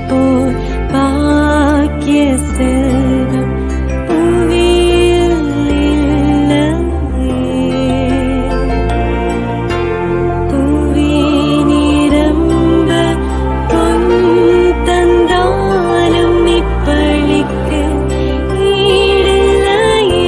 போல் பாக்கிய செல்வம் புவியில் இல்லையே. புவி நிரம்ப பொன் தந்தாலும் இப்பளிக்கு ஈடில்லையே.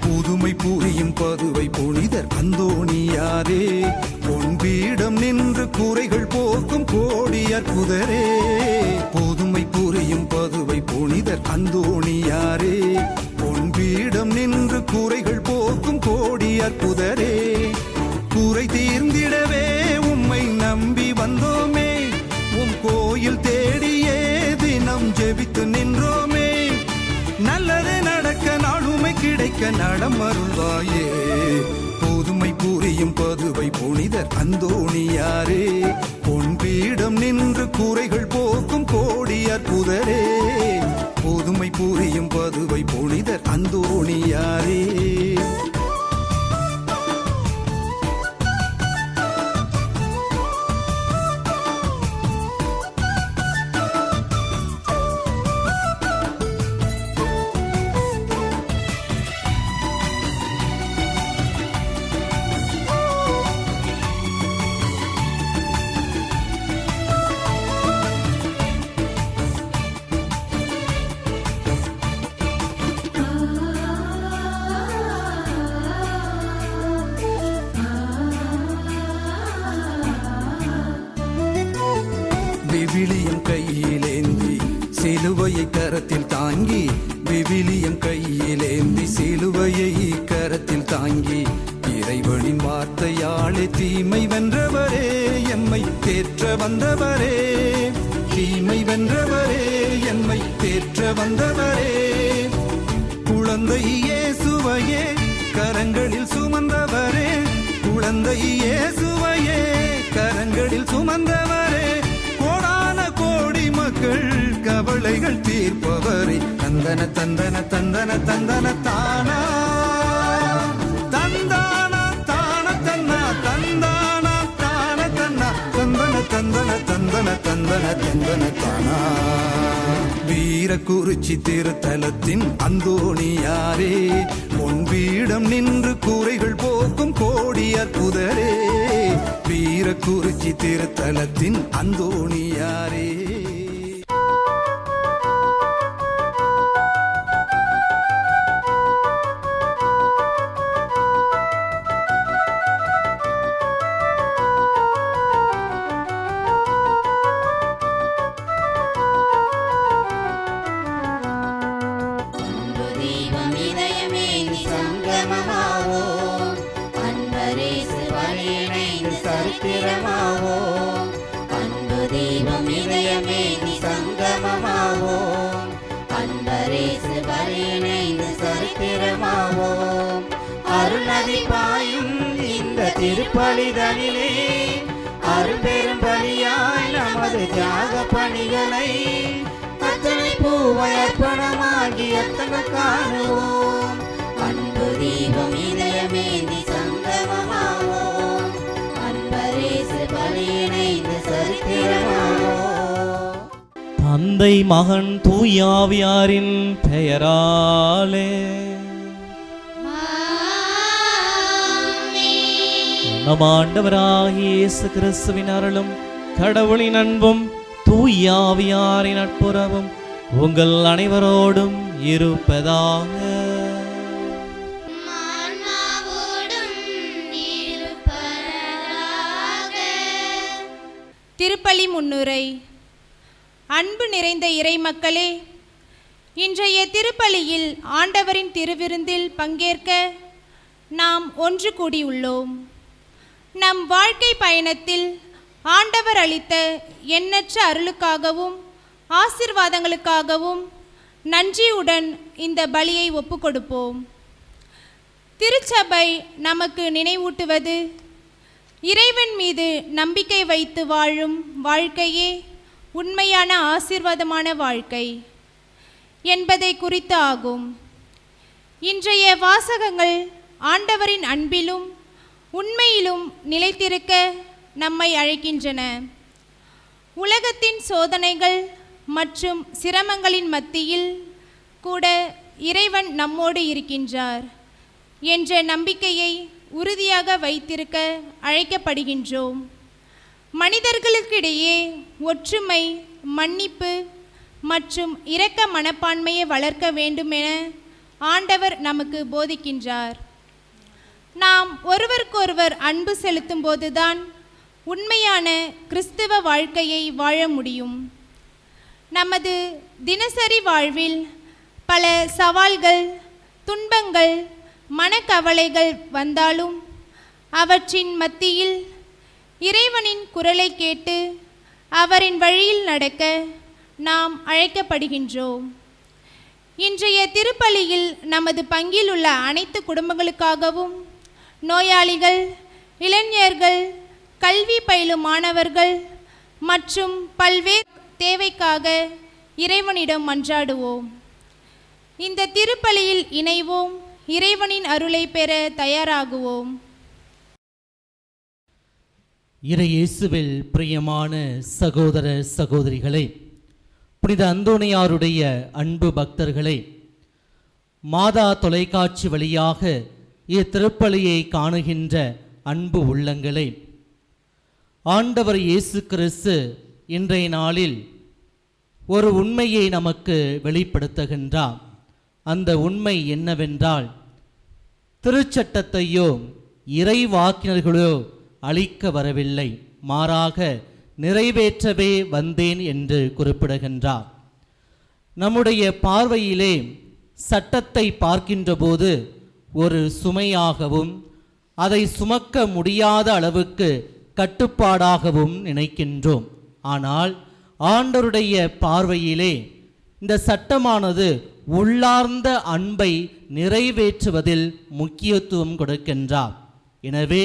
புதுமை புரியும் பதுவை புனிதர் அந்தோணியாரே, பொன்பீடம் நின்று குறைகள் போக்கும் கோடி அற்புதரே. புதுமை புரியும் பதுவை புனிதர் அந்தோணியாரே, பொன்பீடம் நின்று குறைகள் போக்கும் கோடி அற்புதரே. குறை தீர்ந்திடவே உம்மை நம்பி வந்தோமே, உம் கோயில் தேடியே தினம் ஜெபித்து நின்றோமே. நல்லது நடக்க நாளுமை கிடைக்க நடம் அருள்வாயே. புதுமை புரியும் பதுவை புனிதர் அந்தோணியாரே, பொன்பீடம் நின்று குறைகள் போக்கும் கோடி அற்புதரே. புதுமை புரியும் பதுவை புனிதர் அந்தோணியாரே. விவிலியம் கையிலேந்தி சிலுவையை கரத்தில் தாங்கி, விவிலியம் கையிலேந்தி சிலுவையை கரத்தில் தாங்கி, இறைவனின் வார்த்தையாலே தீமை வென்றவரே, எம்மை தேற்ற வந்தவரே. தீமை வென்றவரே, எம்மை தேற்ற வந்தவரே. குழந்தை இயேசுவையே கரங்களில் சுமந்தவரே, குழந்தை இயேசுவையே கரங்களில் சுமந்தவரே. கோடான கோடி மக்கள் கவலைகள் தீர்ப்பவரே. தந்தன தந்தன தந்தன தந்தன தானா தந்தான தான தன்னா தந்தான தான தன்னா தந்தன தந்தன தந்தன தந்தன தந்தன தானா. வீரக்குறிச்சி திருத்தலத்தின் அந்தோணியாரே, பொன்பீடம் நின்று குறைகள் போக்கும் கோடி அற்புதரே. வீரக்குறிச்சி திருத்தலத்தின் அந்தோணியாரே. அன்பு தெய்வம் இதயமே நீ சங்கமமாவோம், அன்பரேசு வரையிணைந்து சரித்திரமாவோம். அருள்நதி பாயும் இந்த திருப்பலிதனிலே அரும்பெரும் பலியாய் நமது தியாக பணிகளை அத்தனை பூவை அர்ப்பணமாகி அத்தங்கள் காணுவோம். அன்பு தெய்வம் இதயமே நீ சங்கமமாவோம், அன்பரேசு பலியிணைந்து சரித்திரமாவோம். தந்தை மகன் தூயாவியாரின் பெயராலே நம் ஆண்டவராகிய இயேசு கிறிஸ்துவின் அருளும் கடவுளின் அன்பும் தூயாவியாரின் நட்புறவும் உங்கள் அனைவரோடும் இருப்பதாக. திருப்பலி முன்னுரை. அன்பு நிறைந்த இறைமக்களே, இன்றைய திருப்பலியில் ஆண்டவரின் திருவிருந்தில் பங்கேற்க நாம் ஒன்று கூடியுள்ளோம். நம் வாழ்க்கை பயணத்தில் ஆண்டவர் அளித்த எண்ணற்ற அருளுக்காகவும் ஆசீர்வாதங்களுக்காகவும் நன்றியுடன் இந்த பலியை ஒப்புக்கொடுப்போம். திருச்சபை நமக்கு நினைவூட்டுவது இறைவன் மீது நம்பிக்கை வைத்து வாழும் வாழ்க்கையே உண்மையான ஆசீர்வாதமான வாழ்க்கை என்பதை குறித்து ஆகும். இன்றைய வாசகங்கள் ஆண்டவரின் அன்பிலும் உண்மையிலும் நிலைத்திருக்க நம்மை அழைக்கின்றன. உலகத்தின் சோதனைகள் மற்றும் சிரமங்களின் மத்தியில் கூட இறைவன் நம்மோடு இருக்கின்றார் என்ற நம்பிக்கையை உறுதியாக வைத்திருக்க அழைக்கப்படுகின்றோம். மனிதர்களுக்கிடையே ஒற்றுமை, மன்னிப்பு மற்றும் இரக்க மனப்பான்மையை வளர்க்க வேண்டுமென ஆண்டவர் நமக்கு போதிக்கின்றார். நாம் ஒருவருக்கொருவர் அன்பு செலுத்தும் போதுதான் உண்மையான கிறிஸ்தவ வாழ்க்கையை வாழ முடியும். நமது தினசரி வாழ்வில் பல சவால்கள், துன்பங்கள், மனக்கவலைகள் வந்தாலும் அவற்றின் மத்தியில் இறைவனின் குரலை கேட்டு அவரின் வழியில் நடக்க நாம் அழைக்கப்படுகின்றோம். இன்றைய திருப்பலியில் நமது பங்கில் உள்ள அனைத்து குடும்பங்களுக்காகவும், நோயாளிகள், இளைஞர்கள், கல்வி பயிலும் மாணவர்கள் மற்றும் பல்வேறு தேவைக்காக இறைவனிடம் மன்றாடுவோம். இந்த திருப்பலியில் இணைவோம், இறைவனின் அருளை பெற தயாராகுவோம். இறையேசுவில் பிரியமான சகோதர சகோதரிகளே, புனித அந்தோணியாருடைய அன்பு பக்தர்களே, மாதா தொலைக்காட்சி வழியாக இத்திருப்பலியை காணுகின்ற அன்பு உள்ளங்களே, ஆண்டவர் இயேசு கிறிஸ்து இன்றைய நாளில் ஒரு உண்மையை நமக்கு வெளிப்படுத்துகின்றார். அந்த உண்மை என்னவென்றால், திருச்சட்டத்தையோ இறைவாக்கினர்களோ அழிக்க வரவில்லை, மாறாக நிறைவேற்றவே வந்தேன் என்று குறிப்பிடுகின்றார். நம்முடைய பார்வையிலே சட்டத்தை பார்க்கின்ற போது ஒரு சுமையாகவும் அதை சுமக்க முடியாத அளவுக்கு கட்டுப்பாடாகவும் நினைக்கின்றோம். ஆனால் ஆண்டவருடைய பார்வையிலே இந்த சட்டமானது உள்ளார்ந்த அன்பை நிறைவேற்றுவதில் முக்கியத்துவம் கொடுக்கின்றார். எனவே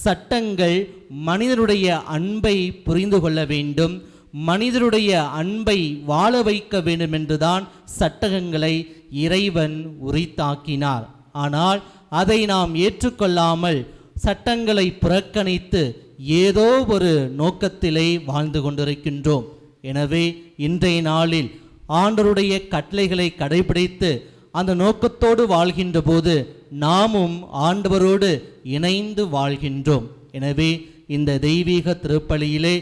சட்டங்கள் மனிதனுடைய அன்பை புரிந்து கொள்ள வேண்டும், மனிதனுடைய அன்பை வாழ வைக்க வேண்டும் என்றுதான் சட்டங்களை இறைவன் உரித்தாக்கினார். ஆனால் அதை நாம் ஏற்றுக்கொள்ளாமல் சட்டங்களை புறக்கணித்து ஏதோ ஒரு நோக்கத்திலே வாழ்ந்து கொண்டிருக்கின்றோம். எனவே இன்றைய நாளில் ஆண்டவருடைய கட்டளைகளை கடைபிடித்து அந்த நோக்கத்தோடு வாழ்கின்ற போது நாமும் ஆண்டவரோடு இணைந்து வாழ்கின்றோம். எனவே இந்த தெய்வீக திருப்பலியிலே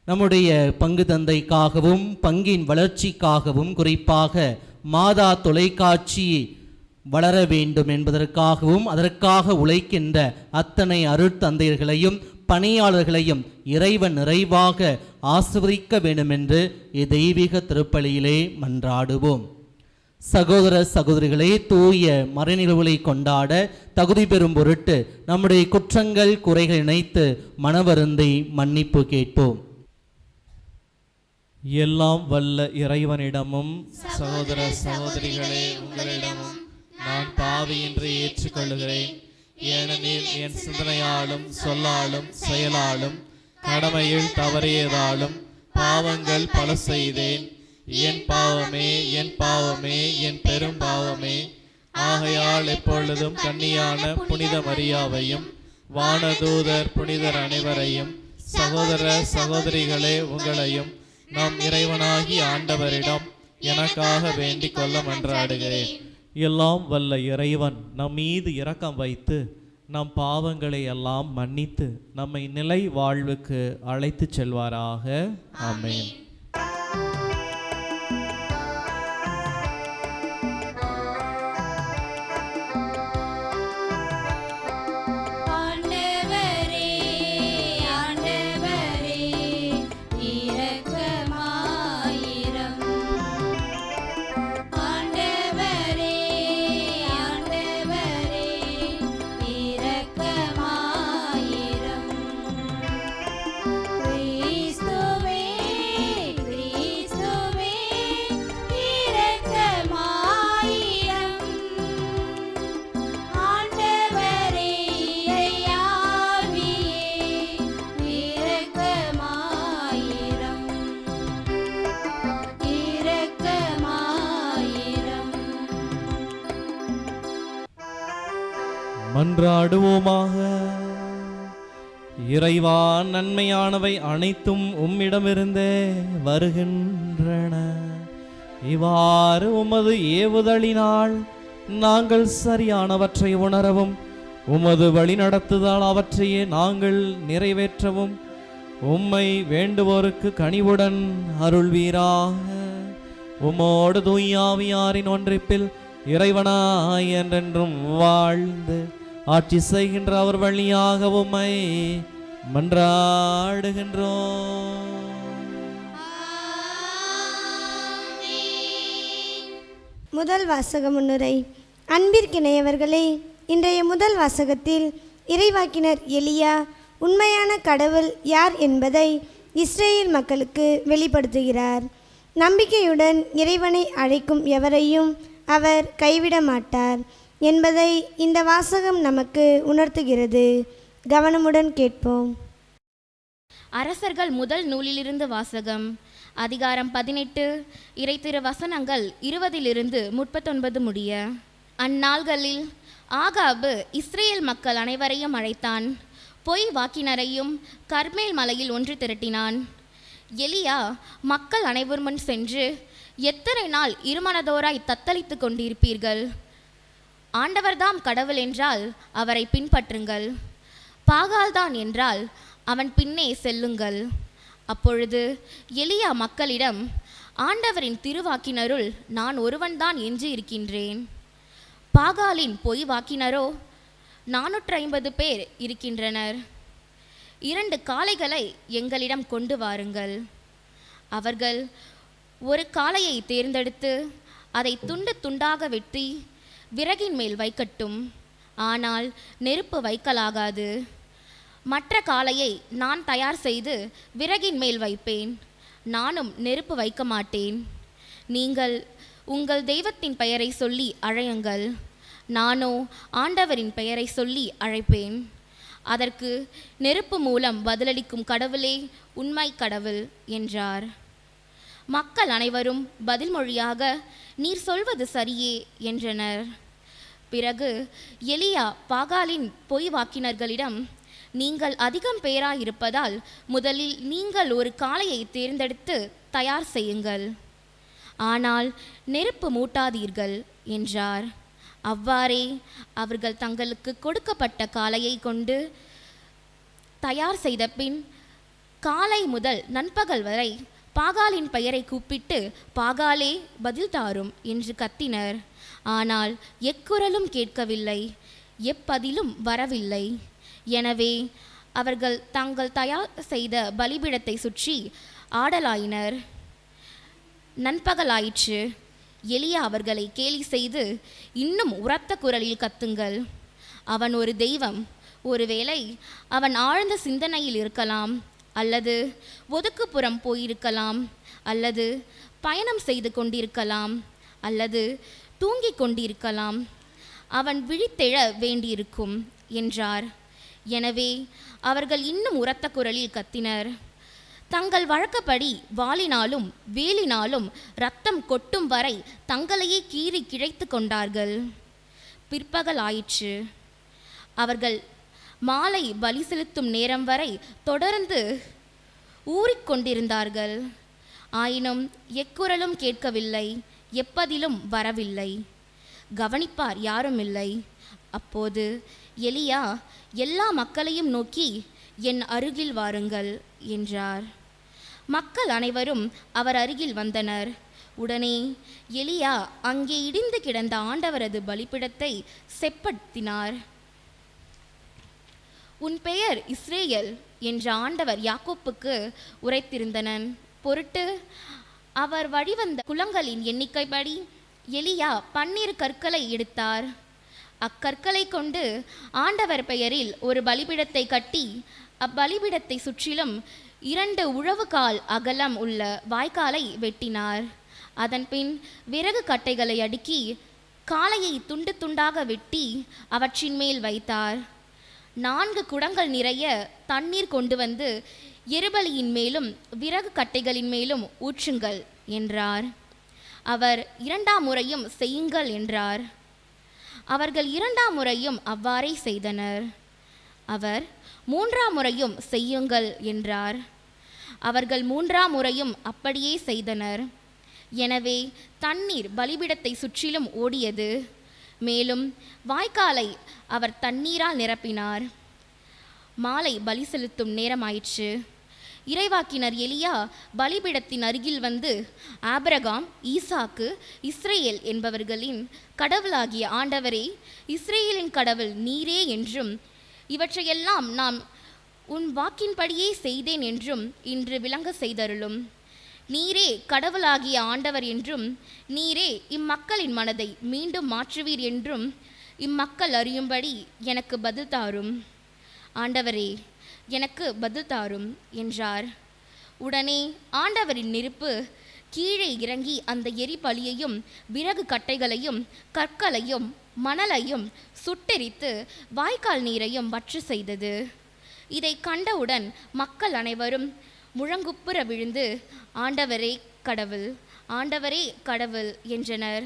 நம்முடைய பங்கு தந்தைக்காகவும் பங்கின் வளர்ச்சிக்காகவும் குறிப்பாக மாதா தொலைக்காட்சி வளர வேண்டும் என்பதற்காகவும் அதற்காக உழைக்கின்ற அத்தனை அருட்தந்தையர்களையும் பணியாளர்களையும் இறைவன் நிறைவாக ஆசீர்வதிக்க வேண்டும் என்று தெய்வீக திருப்பலியிலே மன்றாடுவோம். சகோதர சகோதரிகளே, தூய மறைநிகழ்வுகளை கொண்டாட தகுதி பெறும் பொருட்டு நம்முடைய குற்றங்கள் குறைகள் இணைத்து மனவருந்தை மன்னிப்பு கேட்போம். எல்லாம் வல்ல இறைவனிடமும் சகோதர சகோதரிகளே உங்களிடமும் நான் பாவி என்று ஏற்றுக்கொள்கிறேன். ஏனெனில் என் சிந்தனையாலும் சொல்லாலும் செயலாலும் கடமையில் தவறியதாலும் பாவங்கள் பல செய்தேன். என் பாவமே, என் பாவமே, என் பெரும் பாவமே. ஆகையால் எப்பொழுதும் கன்னியான புனித மரியாவையும் வானதூதர் புனிதர் அனைவரையும் சகோதர சகோதரிகளே உங்களையும் நம் இறைவனாகி ஆண்டவரிடம் எனக்காக வேண்டிக் கொள்ள மன்றாடுகிறேன். எல்லாம் வல்ல இறைவன் நம் மீது இரக்கம் வைத்து நம் பாவங்களை எல்லாம் மன்னித்து நம்மை நிலை வாழ்வுக்கு அழைத்து செல்வாராக. ஆமென். ஆண்டவரே, ஆண்டவரே, இரக்கமாயிரும். மன்றாடுவோமாக. இறைவா, நன்மையானவை அனைத்தும் உம்மிடமிருந்தே வருகின்றன. இவ்வாறு உமது ஏவுதலினால் நாங்கள் சரியானவற்றை உணரவும் உமது வழிநடத்துதல் அவற்றையே நாங்கள் நிறைவேற்றவும் உம்மை வேண்டுவோருக்கு கனிவுடன் அருள்வீராக. உம்மோடு தூயாவியாரின் ஒன்றிப்பில் இறைவனாய் என்றென்றும் வாழ்ந்து ஆட்சி செய்கின்ற அவர் வழியாக உம்மை மன்றாடுகின்றோம். முதல் வாசக முன்னுரை. அன்பிற்கிணையவர்களே, இன்றைய முதல் வாசகத்தில் இறைவாக்கினர் எலியா உண்மையான கடவுள் யார் என்பதை இஸ்ரேல் மக்களுக்கு வெளிப்படுத்துகிறார். நம்பிக்கையுடன் இறைவனை அழைக்கும் எவரையும் அவர் கைவிட மாட்டார் என்பதை இந்த வாசகம் நமக்கு உணர்த்துகிறது. கவனமுடன் கேட்போம். அரசர்கள் முதல் நூலிலிருந்து வாசகம். அதிகாரம் 18, இறைத்திரு வசனங்கள் 20-39 முடிய. அந்நாள்களில் ஆகாபு இஸ்ரேல் மக்கள் அனைவரையும் அழைத்தான். பொய் வாக்கினரையும் கர்மேல் மலையில் ஒன்று திரட்டினான். எலியா மக்கள் அனைவர் முன் சென்று, எத்தனை நாள் இருமனதோராய் தத்தளித்து கொண்டிருப்பீர்கள்? ஆண்டவர்தாம் கடவுள் என்றால் அவரை பின்பற்றுங்கள், பாகால்தான் என்றால் அவன் பின்னே செல்லுங்கள். அப்பொழுது எலியா மக்களிடம், ஆண்டவரின் திருவாக்கினருள் நான் ஒருவன்தான் என்று இருக்கின்றேன். பாகாலின் பொய் வாக்கினரோ 450 பேர் இருக்கின்றனர். 2 காளைகளை எங்களிடம் கொண்டு வாருங்கள். அவர்கள் ஒரு காளையை தேர்ந்தெடுத்து அதை துண்டு துண்டாக வெட்டி விறகின் மேல் வைக்கட்டும், ஆனால் நெருப்பு வைக்கலாகாது. மற்ற காளையை நான் தயார் செய்து விறகின் மேல் வைப்பேன், நானும் நெருப்பு வைக்க மாட்டேன். நீங்கள் உங்கள் தெய்வத்தின் பெயரை சொல்லி அழையுங்கள், நானோ ஆண்டவரின் பெயரை சொல்லி அழைப்பேன். அதற்கு நெருப்பு மூலம் பதிலளிக்கும் கடவுளே உண்மை கடவுள் என்றார். மக்கள் அனைவரும் பதில் மொழியாக, நீர் சொல்வது சரியே என்றனர். பிறகு எலியா பாகாலின் பொய் வாக்கினர்களிடம், நீங்கள் அதிகம் பேராயிருப்பதால் முதலில் நீங்கள் ஒரு காளையை தேர்ந்தெடுத்து தயார் செய்யுங்கள், ஆனால் நெருப்பு மூட்டாதீர்கள் என்றார். அவ்வாறே அவர்கள் தங்களுக்கு கொடுக்கப்பட்ட காளையை கொண்டு தயார் செய்த பின் காலை முதல் நண்பகல் வரை பாகாலின் பெயரை கூப்பிட்டு, பாகாலே பதில் தாரும் என்று கத்தினர். ஆனால் எக்குரலும் கேட்கவில்லை, எப்பதிலும் வரவில்லை. எனவே அவர்கள் தாங்கள் தயார் செய்த பலிபீடத்தை சுற்றி ஆடலாயினர். நண்பகலாயிற்று. எலியா அவர்களை கேலி செய்து, இன்னும் உரத்த குரலில் கத்துங்கள், அவன் ஒரு தெய்வம். ஒருவேளை அவன் ஆழ்ந்த சிந்தனையில் இருக்கலாம், அல்லது ஒதுக்குப்புறம் போயிருக்கலாம், அல்லது பயணம் செய்து கொண்டிருக்கலாம், அல்லது தூங்கிக் கொண்டிருக்கலாம். அவன் விழித்தெழ வேண்டியிருக்கும் என்றார். எனவே அவர்கள் இன்னும் உரத்த குரலில் கத்தினர். தங்கள் வழக்கப்படி வாளினாலும் வேலினாலும் இரத்தம் கொட்டும் வரை தங்களையே கீறி கிழைத்து கொண்டார்கள். பிற்பகல் ஆயிற்று. அவர்கள் மாலை பலி செலுத்தும் நேரம் வரை தொடர்ந்து ஊறிக்கொண்டிருந்தார்கள். ஆயினும் எக்குரலும் கேட்கவில்லை, எப்பதிலும் வரவில்லை. கவனிப்பார் யாரும் இல்லை. அப்போது எலியா எல்லா மக்களையும் நோக்கி, என் அருகில் வாருங்கள் என்றார். மக்கள் அனைவரும் அவர் அருகில் வந்தனர். உடனே எலியா அங்கே இடிந்து கிடந்த ஆண்டவரது பலிபீடத்தை செப்படுத்தினார். உன் பெயர் இஸ்ரேல் என்ற ஆண்டவர் யாக்கோப்புக்கு உரைத்திருந்தனன் பொருட்டு அவர் வழிவந்த குலங்களின் எண்ணிக்கைப்படி எலியா 12 கற்களை எடுத்தார். அக்கற்களை கொண்டு ஆண்டவர் பெயரில் ஒரு பலிபீடத்தை கட்டி அப்பலிபீடத்தை சுற்றிலும் 2 உழவுகால் அகலம் உள்ள வாய்க்காலை வெட்டினார். அதன்பின் விறகு கட்டைகளை அடுக்கி காளையை துண்டு துண்டாக வெட்டி அவற்றின் மேல் வைத்தார். 4 குடங்கள் நிறைய தண்ணீர் கொண்டு வந்து எருபலியின் மேலும் விறகு கட்டைகளின் மேலும் ஊற்றுங்கள் என்றார். அவர் 2ஆம் முறையும் செய்யுங்கள் என்றார். அவர்கள் 2ஆம் முறையும் அவ்வாறே செய்தனர். அவர் 3ஆம் முறையும் செய்யுங்கள் என்றார். அவர்கள் 3ஆம் முறையும் அப்படியே செய்தனர். எனவே தண்ணீர் பலிபீடத்தை சுற்றிலும் ஓடியது. மேலும் வாய்க்காலை அவர் தண்ணீரால் நிரப்பினார். மாலை பலி செலுத்தும் நேரமாயிற்று. இறைவாக்கினர் எலியா பலிபீடத்தின் அருகில் வந்து, ஆபிரகாம், ஈசாக்கு, இஸ்ரேல் என்பவர்களின் கடவுளாகிய ஆண்டவரே, இஸ்ரேலின் கடவுள் நீரே என்றும், இவற்றையெல்லாம் நான் உன் வாக்கின்படியே செய்தேன் என்றும் இன்று விளங்க செய்தருளும். நீரே கடவுளாகிய ஆண்டவர் என்றும், நீரே இம்மக்களின் மனதை மீண்டும் மாற்றுவீர் என்றும் இம்மக்கள் அறியும்படி எனக்கு பதில் தாரும். ஆண்டவரே, எனக்கு பதில் தாரும் என்றார். உடனே ஆண்டவரின் நெருப்பு கீழே இறங்கி அந்த எரிபலியையும் விறகு கட்டைகளையும் கற்களையும் மணலையும் சுட்டெரித்து வாய்க்கால் நீரையும் வற்று செய்தது. இதை கண்டவுடன் மக்கள் அனைவரும் முழங்குப்புற விழுந்து, ஆண்டவரே கடவுள், ஆண்டவரே கடவுள் என்றனர்.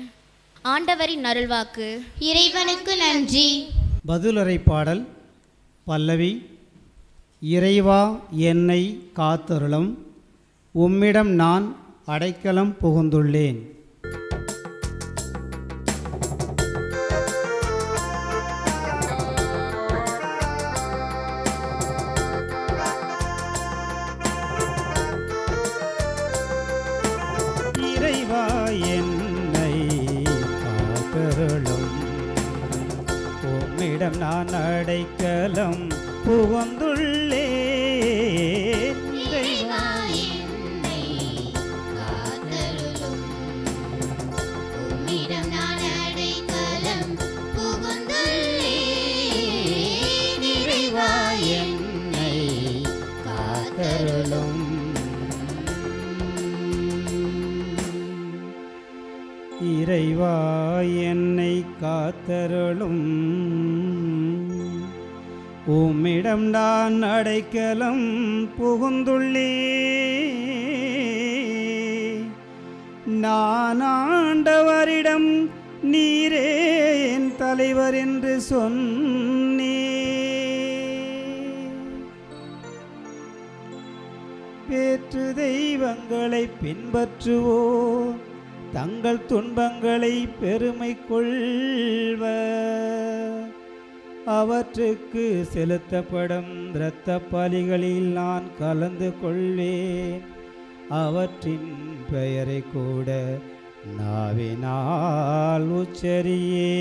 ஆண்டவரின் அருள்வாக்கு. இறைவனுக்கு நன்றி. பதிலுரை பாடல் பல்லவி. இறைவா என்னை காத்தருளும், உம்மிடம் நான் அடைக்கலம் புகுந்துள்ளேன். இறைவா என்னை காத்தருளும், உம்மிடம் நான் அடைக்கலம் புகுந்துள்ளேன். இறைவா என்னை காத்தருளும், உம்மிடம் நான் அடைக்கலம் புகுந்துள்ளேன். இறைவா என்னை காத்தருளும். இறைவா என்னை காத்தருளும், உம்மிடம் நான் அடைக்கலம் புகுந்துள்ளேன். நான் ஆண்டவரிடம் நீரே என் தலைவர் என்று சொன்னேன். வேற்று தெய்வங்களை பின்பற்றுவோர் தங்கள் துன்பங்களை பெருமை கொள்வர். அவற்றுக்கு செலுத்தப்படும் இரத்த பலிகளில் நான் கலந்து கொள்வேன். அவற்றின் பெயரை கூட நாவினால் உச்சரியே.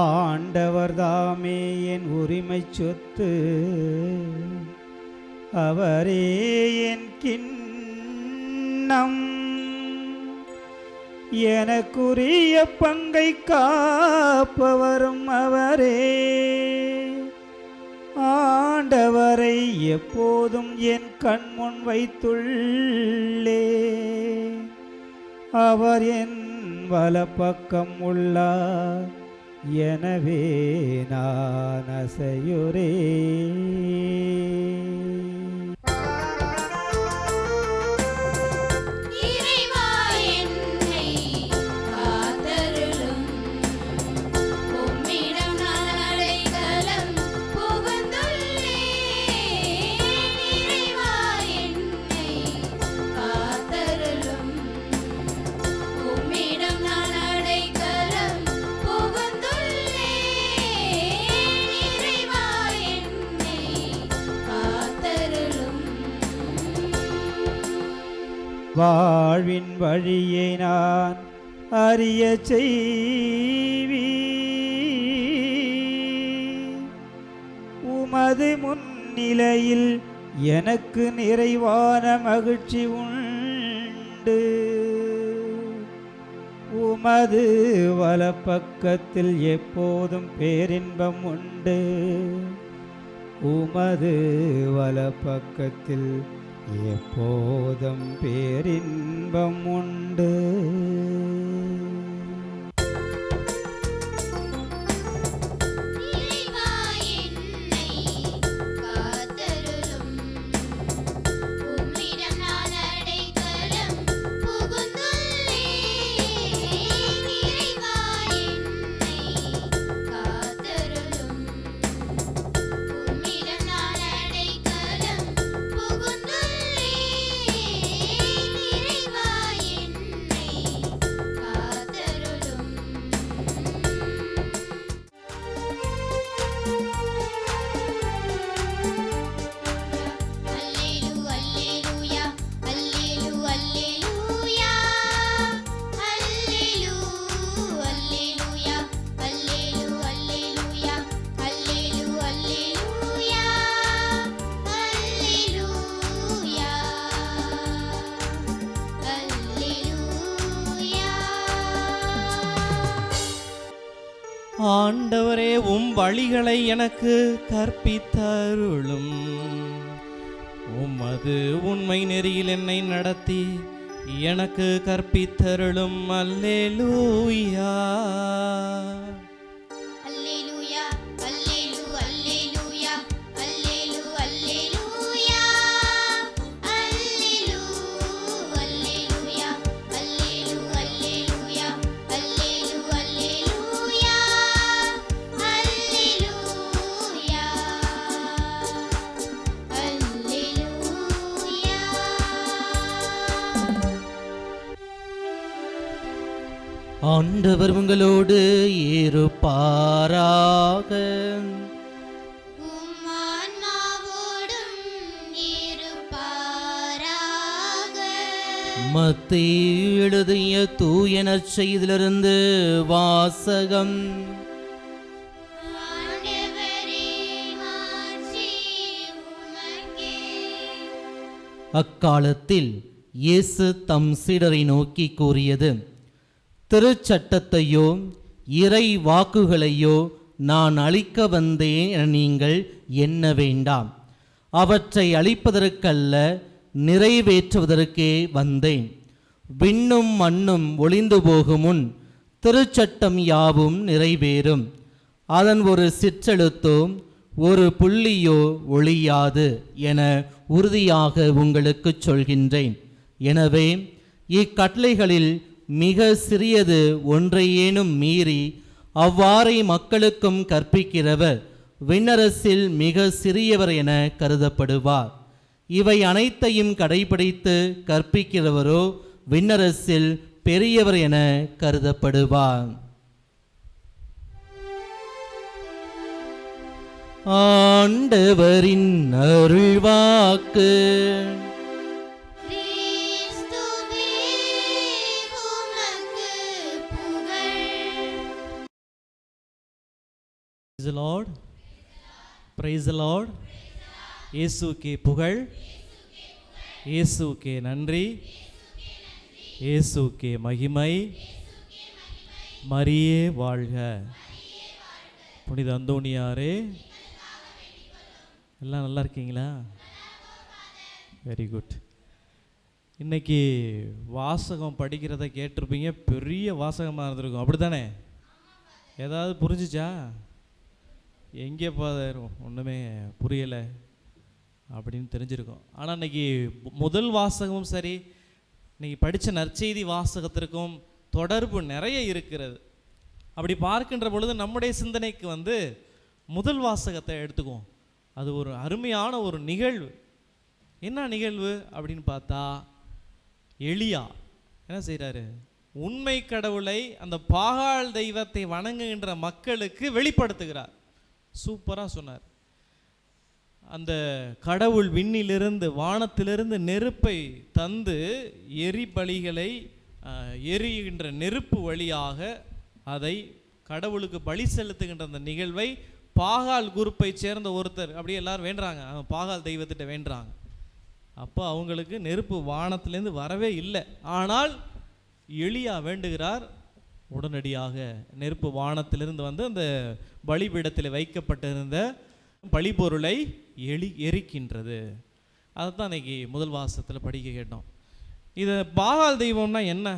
ஆண்டவர் தாமே என் உரிமை சொத்து, அவரே என் கிண்ணம். எனக்குரிய பங்கை காப்பவரும் அவரே. ஆண்டவரை எப்போதும் என் கண்முன் வைத்துள்ளே. அவர் என் வலப்பக்கம் உள்ளார், எனவே நான் அசையுரே. இறைவா என்னை காத்தருளும், உம்மிடம் நான் அடைக்கலம் புகுந்துள்ளேன். இறைவா என்னை காத்தருளும், உம்மிடம் நான் அடைக்கலம் வாழ்வின் வழியை நான் அறிய செய்வி. உமது முன்னிலையில் எனக்கு நிறைவான மகிழ்ச்சி உண்டு. உமது வலப்பக்கத்தில் எப்போதும் பேரின்பம் உண்டு. உமது வலப்பக்கத்தில் எப்போதும் பேரின்பம் உண்டு. இறைவா என்னை காத்தருளும். உம்மிடம் நான் அடைக்கலம் புகுந்துள்ளேன். இறைவா என்னை காத்தருளும். உம்மிடம் நான் அடைக்கலம் புகுந்துள்ளேன். இறைவா என்னை காத்தருளும். அல்லேலூயா அல்லேலூயா அல்லேலூயா அல்லேலூயா அல்லேலூயா அல்லேலூயா அல்லேலூயா ஆண்டவரே, உம் வழிகளை எனக்கு கற்பித்தருளும். உமது உண்மை நெறியில் என்னை நடத்தி எனக்கு கற்பித்தருளும். அல்லேலூயா. அல்லேலூயா அல்லேலூயா அல்லேலூயா அல்லேலூயா அல்லேலூயா அல்லேலூயா அல்லேலூயா அல்லேலூயா அல்லேலூயா ஆண்டவர் உங்களோடு இருப்பாராக. உம் ஆன்மாவோடும் இருப்பாராக. மத்தேயு எழுதிய தூய நற்செய்தியிலிருந்து வாசகம். ஆண்டவரே, மாட்சி உமக்கே. அக்காலத்தில் இயேசு தம் சீடரை நோக்கி கூறியது: திருச்சட்டத்தையோ இறை வாக்குகளையோ நான் அழிக்க வந்தேன் என நீங்கள் எண்ண வேண்டாம். அவற்றை அழிப்பதற்கல்ல, நிறைவேற்றுவதற்கே வந்தேன். விண்ணும் மண்ணும் ஒளிந்து போகும் முன் திருச்சட்டம் யாவும் நிறைவேறும். அதன் ஒரு சிற்றெழுத்தோ ஒரு புள்ளியோ ஒழியாது என உறுதியாக உங்களுக்கு சொல்கின்றேன். எனவே இக்கட்டளைகளில் மிக சிறியது ஒன்றையேனும் மீறி அவ்வாறே மக்களுக்கும் கற்பிக்கிறவர் விண்ணரசில் மிக சிறியவர் என கருதப்படுவார். இவை அனைத்தையும் கடைபிடித்து கற்பிக்கிறவரோ விண்ணரசில் பெரியவர் என கருதப்படுவார். ஆண்டவரின் அருள்வாக்கு. கிறிஸ்துவே, உமக்கு புகழ். Praise the Lord. Praise the Lord. இயேசுவுக்கே புகழ், இயேசுவுக்கே நன்றி, இயேசுவுக்கே மகிமை. மரியே வாழ்க. புனித அந்தோணியாரே, எல்லாம் நல்லா இருக்கீங்களா? Very good. இன்னைக்கு வாசகம் படிக்கிறத கேட்டிருப்பீங்க. பெரிய வாசகமாக இருந்திருக்கும், அப்படி தானே? ஏதாவது புரிஞ்சிச்சா? எங்கே பாதாரும் ஒன்றுமே புரியலை அப்படின்னு தெரிஞ்சிருக்கும். ஆனால் இன்னைக்கு முதல் வாசகமும் சரி, இன்னைக்கு படித்த நற்செய்தி வாசகத்திற்கும் தொடர்பு நிறைய இருக்கிறது. அப்படி பார்க்கின்ற பொழுது நம்முடைய சிந்தனைக்கு முதல் வாசகத்தை எடுத்துக்குவோம். அது ஒரு அருமையான ஒரு நிகழ்வு. என்ன நிகழ்வு அப்படின்னு பார்த்தா, எலியா என்ன செய்கிறாரு? உண்மை கடவுளை, அந்த பாகால் தெய்வத்தை வணங்குகின்ற மக்களுக்கு வெளிப்படுத்துகிறார். சூப்பராக சொன்னார். அந்த கடவுள் விண்ணிலிருந்து, வானத்திலிருந்து நெருப்பை தந்து எரிபலிகளை எரிகின்ற நெருப்பு வழியாக அதை கடவுளுக்கு பலி செலுத்துகின்ற அந்த நிகழ்வை பாகால் குரூப்பை சேர்ந்த ஒருத்தர் அப்படியே எல்லாரும் வேண்டுறாங்க. பாகால் தெய்வத்திட்ட வேண்டுறாங்க. அப்போ அவங்களுக்கு நெருப்பு வானத்திலேருந்து வரவே இல்லை. ஆனால் எலியா வேண்டுகிறார், உடனடியாக நெருப்பு வானத்திலிருந்து வந்து அந்த பலிபீடத்தில் வைக்கப்பட்டிருந்த பலிபொருளை எரிக்கின்றது. அதை தான் இன்னைக்கு முதல் வாசகத்தில் படிக்க கேட்டோம். இதை பாகால் தெய்வம்னா என்ன?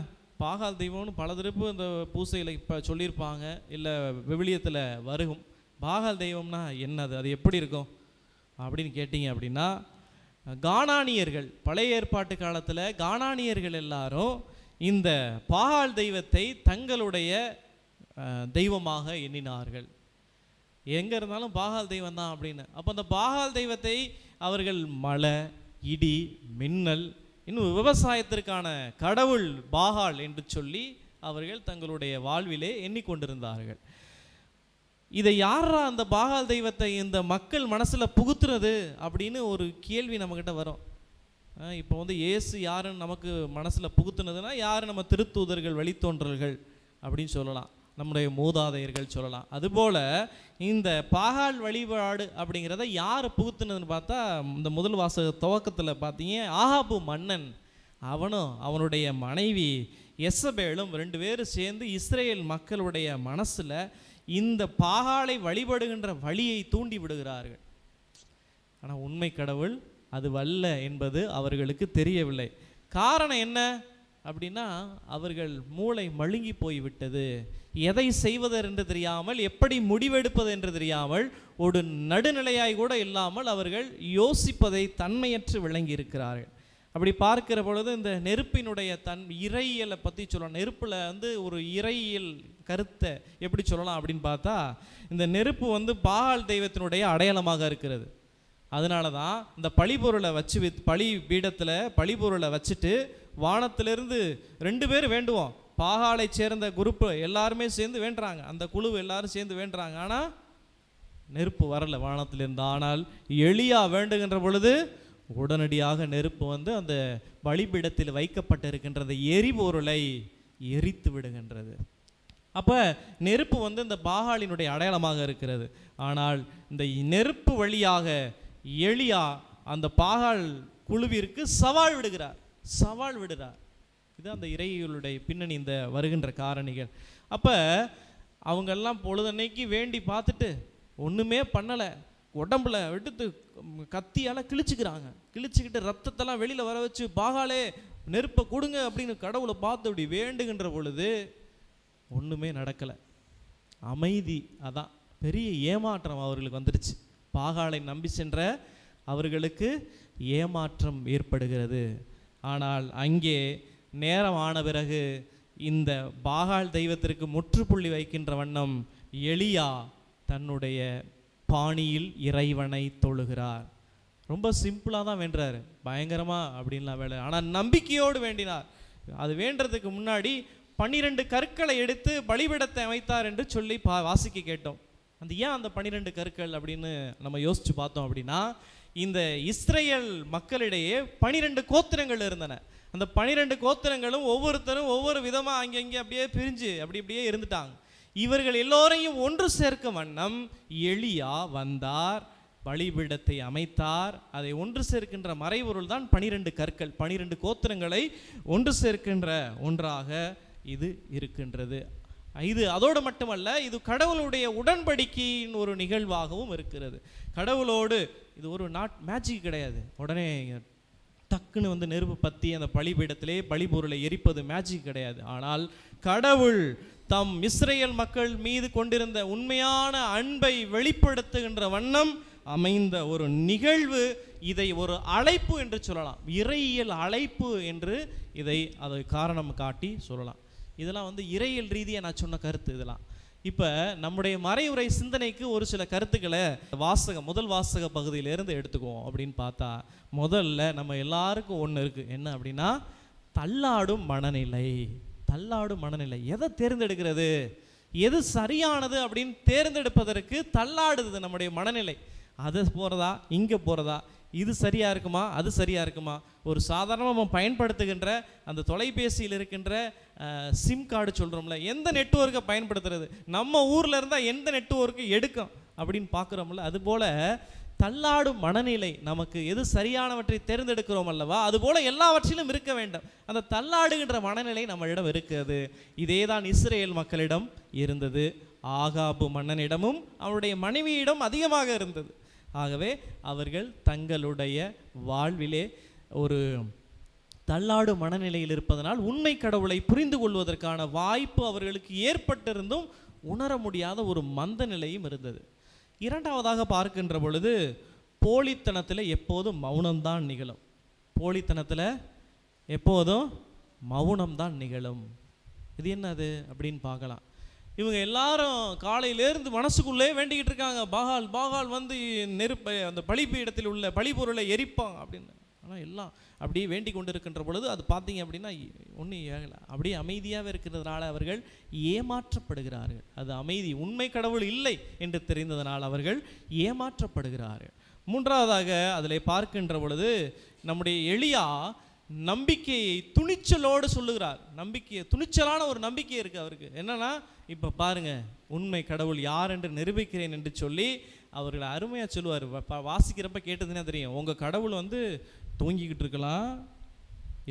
பாகால் தெய்வம்னு பல திருப்பு இந்த பூசையில் இப்போ சொல்லியிருப்பாங்க, இல்லை விவிலியத்தில் வருகும். பாகால் தெய்வம்னா என்னது, அது எப்படி இருக்கும் அப்படின்னு கேட்டிங்க அப்படின்னா, கானானியர்கள் பழைய ஏற்பாட்டு காலத்தில் கானானியர்கள் எல்லாரும் இந்த பாகால் தெய்வத்தை தங்களுடைய தெய்வமாக எண்ணினார்கள். எங்கே இருந்தாலும் பாகால் தெய்வம் தான் அப்படின்னு. அப்போ அந்த பாகால் தெய்வத்தை அவர்கள் மழை, இடி, மின்னல், இன்னும் விவசாயத்திற்கான கடவுள் பாகால் என்று சொல்லி அவர்கள் தங்களுடைய வாழ்விலே எண்ணிக்கொண்டிருந்தார்கள். இதை யாரா அந்த பாகால் தெய்வத்தை இந்த மக்கள் மனசில் புகுத்துறது அப்படின்னு ஒரு கேள்வி நம்மக்கிட்ட வரும். இப்போ வந்து இயேசு யாருன்னு நமக்கு மனசில் புகுத்துனதுன்னா யார்? நம்ம திருத்தூதர்கள், வழித்தோன்றல்கள் அப்படின்னு சொல்லலாம், நம்முடைய மூதாதையர்கள் சொல்லலாம். அதுபோல் இந்த பாகால் வழிபாடு அப்படிங்கிறத யார் புகுத்துனதுன்னு பார்த்தா, இந்த முதல் வாசக துவக்கத்தில் பார்த்தீங்க, ஆகாபு மன்னன் அவனும் அவனுடைய மனைவி எசபேலும் 2 பேரும் சேர்ந்து இஸ்ரேல் மக்களுடைய மனசில் இந்த பாகாலை வழிபடுகின்ற வழியை தூண்டி விடுகிறார்கள். ஆனால் உண்மை கடவுள் அது வல்ல என்பது அவர்களுக்கு தெரியவில்லை. காரணம் என்ன அப்படின்னா, அவர்கள் மூளை மழுங்கி போய்விட்டது. எதை செய்வது என்று தெரியாமல், எப்படி முடிவெடுப்பது என்று தெரியாமல், ஒரு நடுநிலையாய் கூட இல்லாமல் அவர்கள் யோசிப்பதை தன்மையற்று விளங்கி இருக்கிறார்கள். அப்படி பார்க்கிற பொழுது இந்த நெருப்பினுடைய இறையியலை பற்றி சொல்லலாம். நெருப்பில் வந்து ஒரு இறையியல் கருத்தை எப்படி சொல்லலாம் அப்படின்னு பார்த்தா, இந்த நெருப்பு வந்து பாகால் தெய்வத்தினுடைய அடையாளமாக இருக்கிறது. அதனால தான் இந்த பழிபொருளை வச்சு பழி பீடத்தில் பழிபொருளை வச்சுட்டு வானத்திலிருந்து 2 பேர் வேண்டுவோம். பாகாலை சேர்ந்த குரூப்பு எல்லாருமே சேர்ந்து வேண்டுறாங்க, அந்த குழு எல்லாரும் சேர்ந்து வேண்டுறாங்க. ஆனால் நெருப்பு வரல வானத்திலிருந்து. ஆனால் எலியா வேண்டுகின்ற பொழுது உடனடியாக நெருப்பு வந்து அந்த பலிபீடத்தில் வைக்கப்பட்டிருக்கின்றது எரிபொருளை எரித்து விடுகின்றது. அப்போ நெருப்பு வந்து இந்த பாகாலினுடைய அடையாளமாக இருக்கிறது. ஆனால் இந்த நெருப்பு வழியாக எலியா அந்த பாகால் குழுவிற்கு சவால் விடுகிறார். இது அந்த இறையியலுடைய பின்னணி, இந்த வருகின்ற காரணிகள். அப்போ அவங்கெல்லாம் பொழுதன்னைக்கு வேண்டி பார்த்துட்டு ஒன்றுமே பண்ணலை, உடம்புல விட்டு கத்தியால் கிழிச்சுக்கிட்டு ரத்தத்தெல்லாம் வெளியில் வர வச்சு, பாகாலே நெருப்பை கொடுங்க அப்படின்னு கடவுளை பார்த்து அப்படி வேண்டுகின்ற பொழுது ஒன்றுமே நடக்கலை. அமைதி. அதான் பெரிய ஏமாற்றம் அவர்களுக்கு வந்துடுச்சு. பாகாலை நம்பி சென்ற அவர்களுக்கு ஏமாற்றம் ஏற்படுகிறது. ஆனால் அங்கே நேரம் ஆன பிறகு இந்த பாகால் தெய்வத்திற்கு முற்றுப்புள்ளி வைக்கின்ற வண்ணம் எலியா தன்னுடைய பாணியில் இறைவனை தொழுகிறார். ரொம்ப சிம்பிளாக தான் வேண்டுறாரு, பயங்கரமாக அப்படின்லாம் வேலை. ஆனால் நம்பிக்கையோடு வேண்டினார். அது வேண்டதுக்கு முன்னாடி 12 கற்களை எடுத்து பலிபீடத்தை அமைத்தார் என்று சொல்லி வாசிக்க கேட்டோம். அந்த ஏன் அந்த 12 கற்கள் அப்படின்னு நம்ம யோசிச்சு பார்த்தோம் அப்படின்னா, இந்த இஸ்ரேல் மக்களிடையே 12 கோத்திரங்கள் இருந்தன. அந்த 12 கோத்திரங்களும் ஒவ்வொருத்தரும் ஒவ்வொரு விதமாக அங்கங்கே அப்படியே பிரிஞ்சு அப்படியே இருந்துட்டாங்க. இவர்கள் எல்லோரையும் ஒன்று சேர்க்க வண்ணம் எலியா வந்தார், பலிபீடத்தை அமைத்தார். அதை ஒன்று சேர்க்கின்ற மறைபொருள் தான் 12 கற்கள். 12 கோத்திரங்களை ஒன்று சேர்க்கின்ற ஒன்றாக இது இருக்கின்றது. இது அதோடு மட்டுமல்ல, இது கடவுளுடைய உடன்படிக்கையின் ஒரு நிகழ்வாகவும் இருக்கிறது. கடவுளோடு இது ஒரு மேஜிக் கிடையாது. உடனே டக்குன்னு வந்து நெருப்பு பற்றி அந்த பலிபீடத்திலே பலிபொருளை எரிப்பது மேஜிக் கிடையாது. ஆனால் கடவுள் தம் இஸ்ரேல் மக்கள் மீது கொண்டிருந்த உண்மையான அன்பை வெளிப்படுத்துகின்ற வண்ணம் அமைந்த ஒரு நிகழ்வு. இதை ஒரு அழைப்பு என்று சொல்லலாம், இறையியல் அழைப்பு என்று அதை காரணம் காட்டி சொல்லலாம். இதெல்லாம் வந்து இறையியல் ரீதியாக நான் சொன்ன கருத்து. இதெல்லாம் இப்போ நம்முடைய மறையுரை சிந்தனைக்கு ஒரு சில கருத்துக்களை முதல் வாசக பகுதியிலேருந்து எடுத்துக்குவோம். அப்படின்னு பார்த்தா, முதல்ல நம்ம எல்லாருக்கும் ஒன்று இருக்குது. என்ன அப்படின்னா, தள்ளாடும் மனநிலை. எதை தேர்ந்தெடுக்கிறது, எது சரியானது அப்படின்னு தேர்ந்தெடுப்பதற்கு தள்ளாடுது நம்முடைய மனநிலை. அது போகிறதா, இங்கே போகிறதா, இது சரியாக இருக்குமா, அது சரியாக இருக்குமா. ஒரு சாதாரணமாக நம்ம பயன்படுத்துகின்ற அந்த தொலைபேசியில் இருக்கின்ற சிம் கார்டு சொல்கிறோம்ல, எந்த நெட்வொர்க்கை பயன்படுத்துறது, நம்ம ஊரில் இருந்தால் எந்த நெட்வொர்க்கு எடுக்கும் அப்படின்னு பார்க்குறோம்ல. அதுபோல் தள்ளாடும் மனநிலை, நமக்கு எது சரியானவற்றை தேர்ந்தெடுக்கிறோம் அல்லவா, அதுபோல எல்லாவற்றிலும் இருக்க வேண்டும். அந்த தள்ளாடுகின்ற மனநிலை நம்மளிடம் இருக்கிறது. இதே தான் இஸ்ரேல் மக்களிடம் இருந்தது. ஆகாபு மன்னனிடமும் அவருடைய மனைவியிடம் அதிகமாக இருந்தது. ஆகவே அவர்கள் தங்களுடைய வாழ்விலே ஒரு தள்ளாடும் மனநிலையில் இருப்பதனால் உண்மை கடவுளை புரிந்து கொள்வதற்கான வாய்ப்பு அவர்களுக்கு ஏற்பட்டிருந்தும் உணர முடியாத ஒரு மந்த நிலையும் இருந்தது. இரண்டாவதாக பார்க்கின்ற பொழுது போலித்தனத்தில் எப்போதும் மௌனம்தான் நிகழும். போலித்தனத்தில் எப்போதும் மௌனம்தான் நிகழும். இது என்னது அப்படின்னு பார்க்கலாம். இவங்க எல்லாரும் காலையிலேருந்து மனசுக்குள்ளே வேண்டிக்கிட்டு இருக்காங்க, பாகால் பாகால் வந்து நெருப்பை அந்த பலிபீடத்தில் உள்ள பலிபொருளை எரிப்பாங்க அப்படின்னு. ஆனால் எல்லாம் அப்படியே வேண்டி கொண்டு இருக்கின்ற பொழுது அது பார்த்தீங்க அப்படின்னா ஒன்றும் ஏகலை, அப்படியே அமைதியாக இருக்கிறதுனால அவர்கள் ஏமாற்றப்படுகிறார்கள். அது அமைதி, உண்மை கடவுள் இல்லை என்று தெரிந்ததனால் அவர்கள் ஏமாற்றப்படுகிறார்கள். மூன்றாவதாக அதில் பார்க்கின்ற பொழுது நம்முடைய எலியா நம்பிக்கையை துணிச்சலோடு சொல்லுகிறார். நம்பிக்கையை, துணிச்சலான ஒரு நம்பிக்கை இருக்குது அவருக்கு. என்னன்னா, இப்போ பாருங்க, உண்மை கடவுள் யார் என்று நிரூபிக்கிறேன் என்று சொல்லி அவர்களை அருமையாக சொல்லுவார். வாசிக்கிறப்ப கேட்டதுன்னா தெரியும், உங்கள் கடவுள் வந்து தூங்கிக்கிட்டு இருக்கலாம்,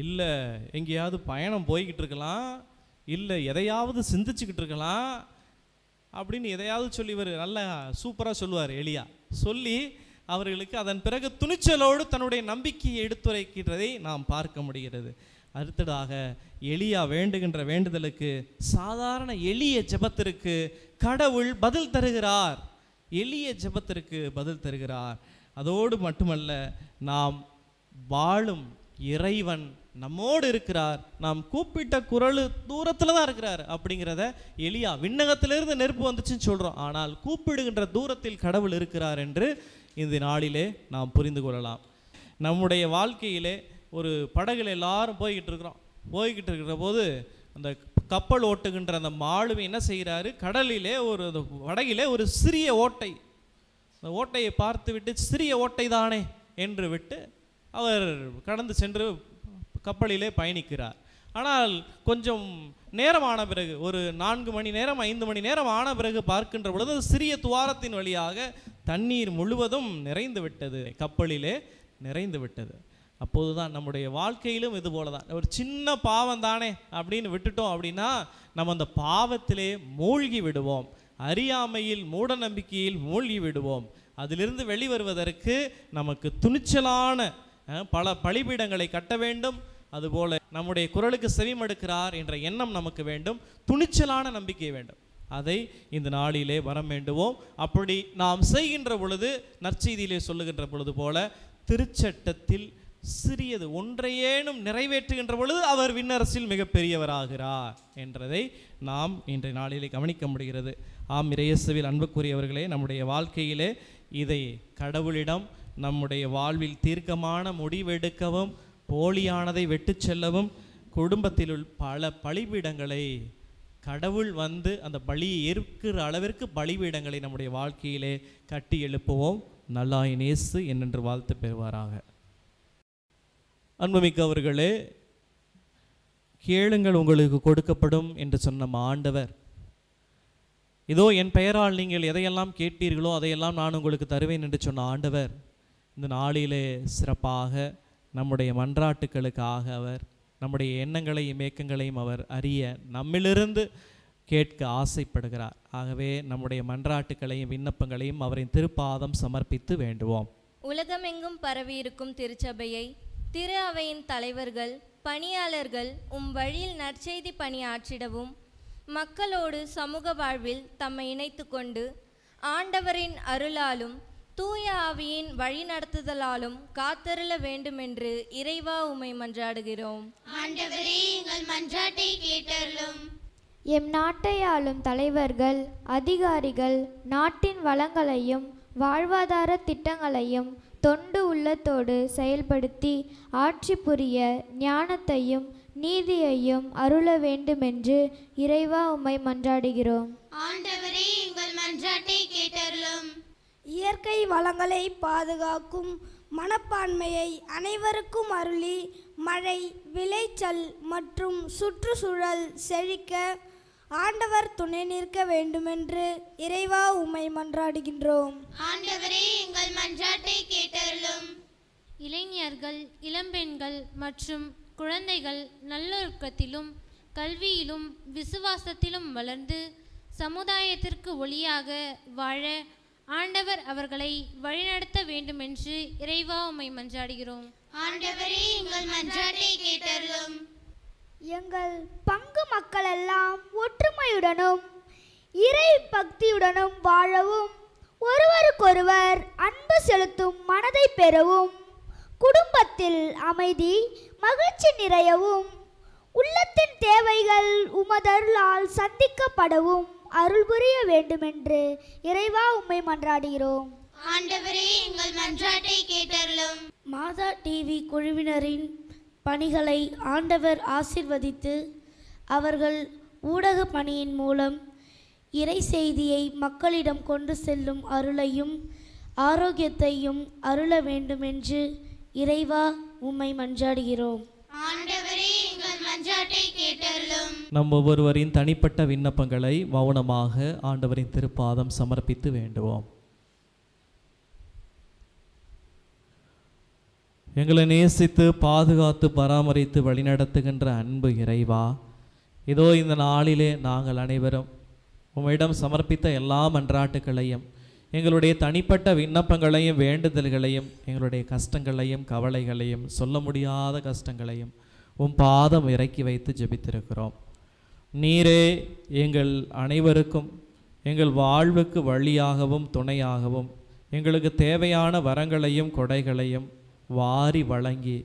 இல்லை எங்கேயாவது பயணம் போய்கிட்டு இருக்கலாம், இல்லை எதையாவது சிந்திச்சுக்கிட்டு இருக்கலாம் அப்படின்னு எதையாவது சொல்லி இவர் நல்லா சூப்பராக சொல்லுவார் எலியா. சொல்லி அவர்களுக்கு அதன் பிறகு துணிச்சலோடு தன்னுடைய நம்பிக்கையை எடுத்துரைக்கிறதை நாம் பார்க்க முடிகிறது. அடுத்ததாக எலியா வேண்டுகின்ற வேண்டுதலுக்கு, சாதாரண எளிய ஜெபத்திற்கு கடவுள் பதில் தருகிறார். எளிய ஜெபத்திற்கு பதில் தருகிறார். அதோடு மட்டுமல்ல, நாம் வாழும் இறைவன் நம்மோடு இருக்கிறார், நாம் கூப்பிட்ட குரல் தூரத்தில் தான் இருக்கிறார் அப்படிங்கிறத எலியா, விண்ணகத்திலிருந்து நெருப்பு வந்துச்சுன்னு சொல்கிறோம், ஆனால் கூப்பிடுகின்ற தூரத்தில் கடவுள் இருக்கிறார் என்று இந்த நாளிலே நாம் புரிந்து கொள்ளலாம். நம்முடைய வாழ்க்கையிலே ஒரு படகுல எல்லாரும் போய்கிட்டு இருக்கிற போது அந்த கப்பல் ஓட்டுகின்ற அந்த மாலுமி என்ன செய்கிறாரு, கடலிலே ஒரு படகிலே ஒரு சிறிய ஓட்டை, அந்த ஓட்டையை பார்த்து விட்டு சிறிய ஓட்டை தானே என்று விட்டு அவர் கடந்து சென்று கப்பலிலே பயணிக்கிறார். ஆனால் கொஞ்சம் நேரமான பிறகு, ஒரு 4 மணி நேரம் 5 மணி நேரம் ஆன பிறகு பார்க்கின்ற பொழுது சிறிய துவாரத்தின் வழியாக தண்ணீர் முழுவதும் நிறைந்து விட்டது, கப்பலிலே நிறைந்து விட்டது. அப்போது தான் நம்முடைய வாழ்க்கையிலும் இது போல தான், ஒரு சின்ன பாவம் தானே அப்படின்னு விட்டுட்டோம் அப்படின்னா நம்ம அந்த பாவத்திலே மூழ்கி விடுவோம், அறியாமையில் மூட நம்பிக்கையில் மூழ்கி விடுவோம். அதிலிருந்து வெளிவருவதற்கு நமக்கு துணிச்சலான பல பலிபீடங்களை கட்ட வேண்டும். அதுபோல நம்முடைய குரலுக்கு செவிமடுக்கிறார் என்ற எண்ணம் நமக்கு வேண்டும், துணிச்சலான நம்பிக்கை வேண்டும். அதை இந்த நாளிலே வரம் வேண்டுவோம். அப்படி நாம் செய்கின்ற பொழுது, நற்செய்தியிலே சொல்லுகின்ற பொழுது போல, திருச்சட்டத்தில் சிறியது ஒன்றையேனும் நிறைவேற்றுகின்ற பொழுது அவர் விண்ணரசில் மிகப்பெரியவராகிறார் என்றதை நாம் இன்றைய நாளிலே கவனிக்க முடிகிறது. ஆம், இறையேசுவில் அன்புக்குரியவர்களே, நம்முடைய வாழ்க்கையிலே இதை கடவுளிடம் நம்முடைய வாழ்வில் தீர்க்கமான முடிவெடுக்கவும், போலியானதை வெட்டு செல்லவும், குடும்பத்தில் பல பலிபீடங்களை கடவுள் வந்து அந்த பலியை ஏற்கிற அளவிற்கு பலிபீடங்களை நம்முடைய வாழ்க்கையிலே கட்டி எழுப்புவோம். நல்லாய் நேசு என்னென்று வாழ்த்து பெறுவாராக. அன்புமிக்கவர்களே, கேளுங்கள் உங்களுக்கு கொடுக்கப்படும் என்று சொன்ன ஆண்டவர், இதோ என் பெயரால் நீங்கள் எதையெல்லாம் கேட்பீர்களோ அதையெல்லாம் நான் உங்களுக்கு தருவேன் என்று சொன்ன ஆண்டவர், இந்த நாளிலே சிறப்பாக நம்முடைய மன்றாட்டுக்களுக்காக அவர் நம்முடைய எண்ணங்களையும் ஏக்கங்களையும் அவர் அறிய நம்மிலிருந்து கேட்க ஆசைப்படுகிறார். ஆகவே நம்முடைய மன்றாட்டுக்களையும் விண்ணப்பங்களையும் அவரின் திருப்பாதம் சமர்ப்பித்து வேண்டுவோம். உலகமெங்கும் பரவியிருக்கும் திருச்சபையை, திரு அவையின் தலைவர்கள், பணியாளர்கள் வழியில் நற்செய்தி பணியாற்றிடவும், மக்களோடு சமூக வாழ்வில் தம்மை இணைத்து கொண்டு ஆண்டவரின் அருளாலும் தூய ஆவியின் வழிநடத்துதலாலும் காத்தருள வேண்டுமென்று இறைவா உம்மை மன்றாடுகிறோம். ஆண்டவரே, எங்கள் மன்றாட்டை கேட்டருளும். எம் நாட்டை ஆளும் தலைவர்கள், அதிகாரிகள் நாட்டின் வளங்களையும் வாழ்வாதார திட்டங்களையும் தொண்டு உள்ளத்தோடு செயல்படுத்தி ஆட்சி புரிய ஞானத்தையும் நீதியையும் அருள வேண்டுமென்று இறைவா உம்மை மன்றாடுகிறோம். ஆண்டவரே, எங்கள் மன்றாட்டை கேட்டருளும். இயற்கை வளங்களை பாதுகாக்கும் மனப்பான்மையை அனைவருக்கும் அருளி மழை, விளைச்சல் மற்றும் சுற்றுச்சூழல் செழிக்க ஆண்டவர் துணை நிற்க வேண்டுமென்று இறைவா உம்மை மன்றாடுகின்றோம். ஆண்டவரே எங்கள் மன்றாட்டை கேட்டருளும். இளைஞர்கள், இளம்பெண்கள் மற்றும் குழந்தைகள் நல்லொழுக்கத்திலும் கல்வியிலும் விசுவாசத்திலும் வளர்ந்து சமுதாயத்திற்கு ஒளியாக வாழ ஆண்டவர் அவர்களை வழிநடத்த வேண்டுமென்று இறைவா உம்மை மன்றாடுகிறோம். ஆண்டவரே எங்கள் மன்றாட்டை கேட்டருளும். எங்கள் பங்கு மக்கள் எல்லாம் ஒற்றுமையுடனும் இறை பக்தியுடனும் வாழவும், ஒருவருக்கொருவர் அன்பு செலுத்தும் மனதை பெறவும், குடும்பத்தில் அமைதி மகிழ்ச்சி நிறையவும், உள்ளத்தின் தேவைகள் உமதருளால் சந்திக்கப்படவும் அருள் புரிய வேண்டுமென்று இறைவா உம்மை மன்றாடுகிறோம். ஆண்டவரே எங்கள் மன்றாட்டை கேட்டருளும். மாதா டிவி குழுவினரின் பணிகளை ஆண்டவர் ஆசிர்வதித்து அவர்கள் ஊடக பணியின் மூலம் இறை செய்தியை மக்களிடம் கொண்டு செல்லும் அருளையும் ஆரோக்கியத்தையும் அருள வேண்டுமென்று இறைவா உம்மை மன்றாடுகிறோம். ஆண்டவரே எங்கள் மன்றாட்டை கேட்டருளும். நம் ஒவ்வொருவரின் தனிப்பட்ட விண்ணப்பங்களை மௌனமாக ஆண்டவரின் திருப்பாதம் சமர்ப்பித்து வேண்டுவோம். எங்களை நேசித்து பாதுகாத்து பராமரித்து வழிநடத்துகின்ற அன்பு இறைவா, இதோ இந்த நாளிலே நாங்கள் அனைவரும் உம்மிடம் சமர்ப்பித்த எல்லா மன்றாட்டுகளையும், எங்களுடைய தனிப்பட்ட விண்ணப்பங்களையும் வேண்டுதல்களையும், எங்களுடைய கஷ்டங்களையும் கவலைகளையும், சொல்ல முடியாத கஷ்டங்களையும் உம் பாதம் இறக்கி வைத்து ஜெபித்திருக்கிறோம். நீரே எங்கள் அனைவருக்கும் எங்கள் வாழ்வுக்கு வழியாகவும் துணையாகவும் எங்களுக்கு தேவையான வரங்களையும் கொடைகளையும் வாரி வழங்கி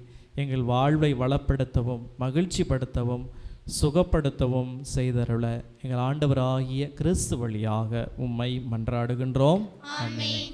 எங்கள் வாழ்வை வளப்படுத்தவும் மகிழ்ச்சிப்படுத்தவும் சுகப்படுத்தவும் செய்தருள எங்கள் ஆண்டவராகிய கிறிஸ்து வழியாக உம்மை மன்றாடுகின்றோம். ஆமென்.